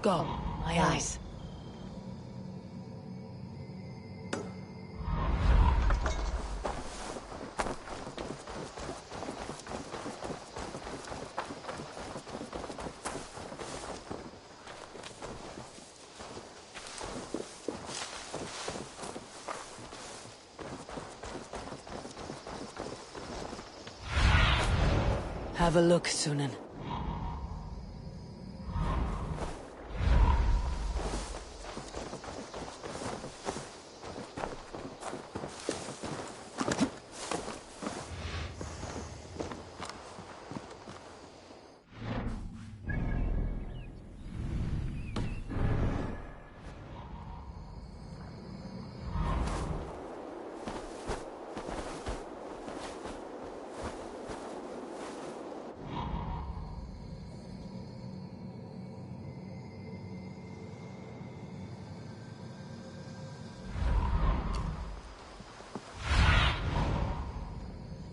Go. My eyes. Have a look, Sunan.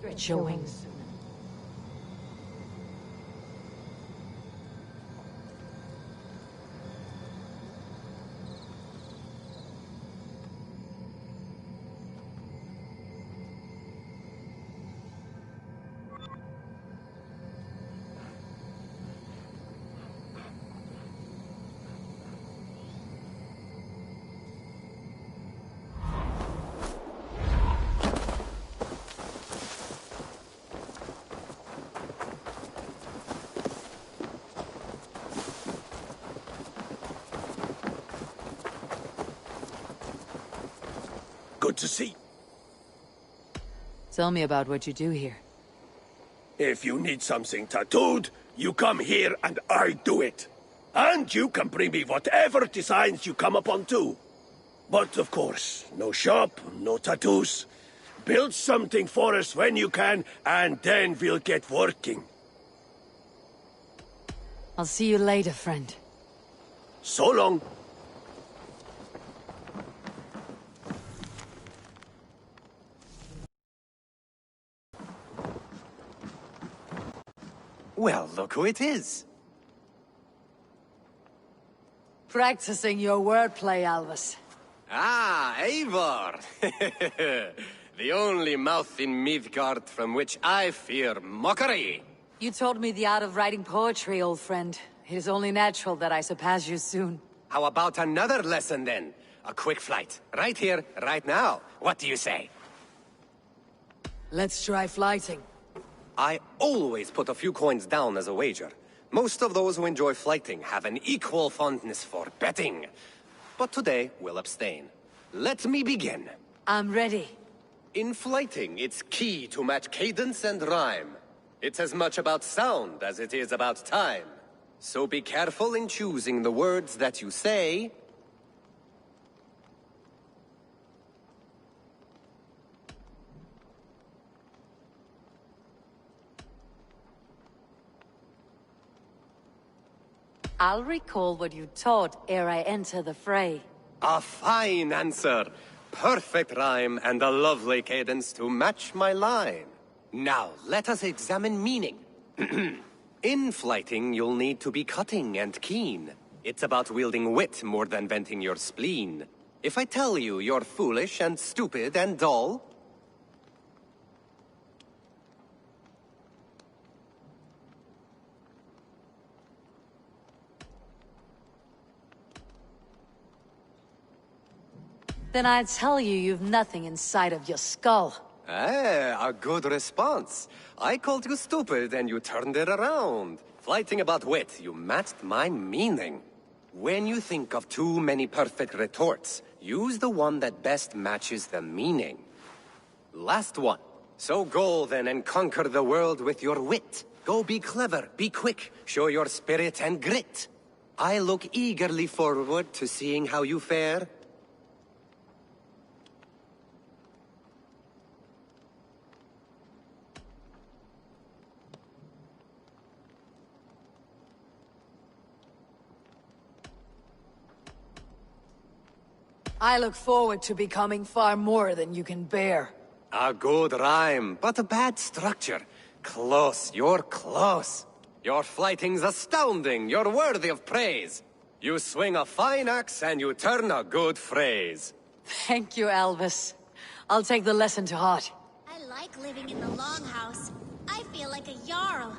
Stretch your wings. Good to see. Tell me about what you do here. If you need something tattooed, you come here and I do it. And you can bring me whatever designs you come upon too. But of course, no shop, no tattoos. Build something for us when you can, and then we'll get working. I'll see you later, friend. So long. Well, look who it is. Practicing your wordplay, Alvis. Ah, Eivor! The only mouth in Midgard from which I fear mockery. You taught me the art of writing poetry, old friend. It is only natural that I surpass you soon. How about another lesson then? A quick flight. Right here, right now. What do you say? Let's try flighting. I always put a few coins down as a wager. Most of those who enjoy flighting have an equal fondness for betting. But today, we'll abstain. Let me begin. I'm ready. In flighting, it's key to match cadence and rhyme. It's as much about sound as it is about time. So be careful in choosing the words that you say. I'll recall what you taught ere I enter the fray. A fine answer. Perfect rhyme and a lovely cadence to match my line. Now, let us examine meaning. In flighting, you'll need to be cutting and keen. It's about wielding wit more than venting your spleen. If I tell you you're foolish and stupid and dull, Then I'd tell you you've nothing inside of your skull. A good response. I called you stupid and you turned it around. Flighting about wit, you matched my meaning. When you think of too many perfect retorts, use the one that best matches the meaning. Last one. So go then and conquer the world with your wit. Go be clever, be quick, show your spirit and grit. I look eagerly forward to seeing how you fare. I look forward to becoming far more than you can bear. A good rhyme, but a bad structure. Close, you're close. Your flighting's astounding, you're worthy of praise. You swing a fine axe and you turn a good phrase. Thank you, Elvis. I'll take the lesson to heart. I like living in the longhouse. I feel like a jarl.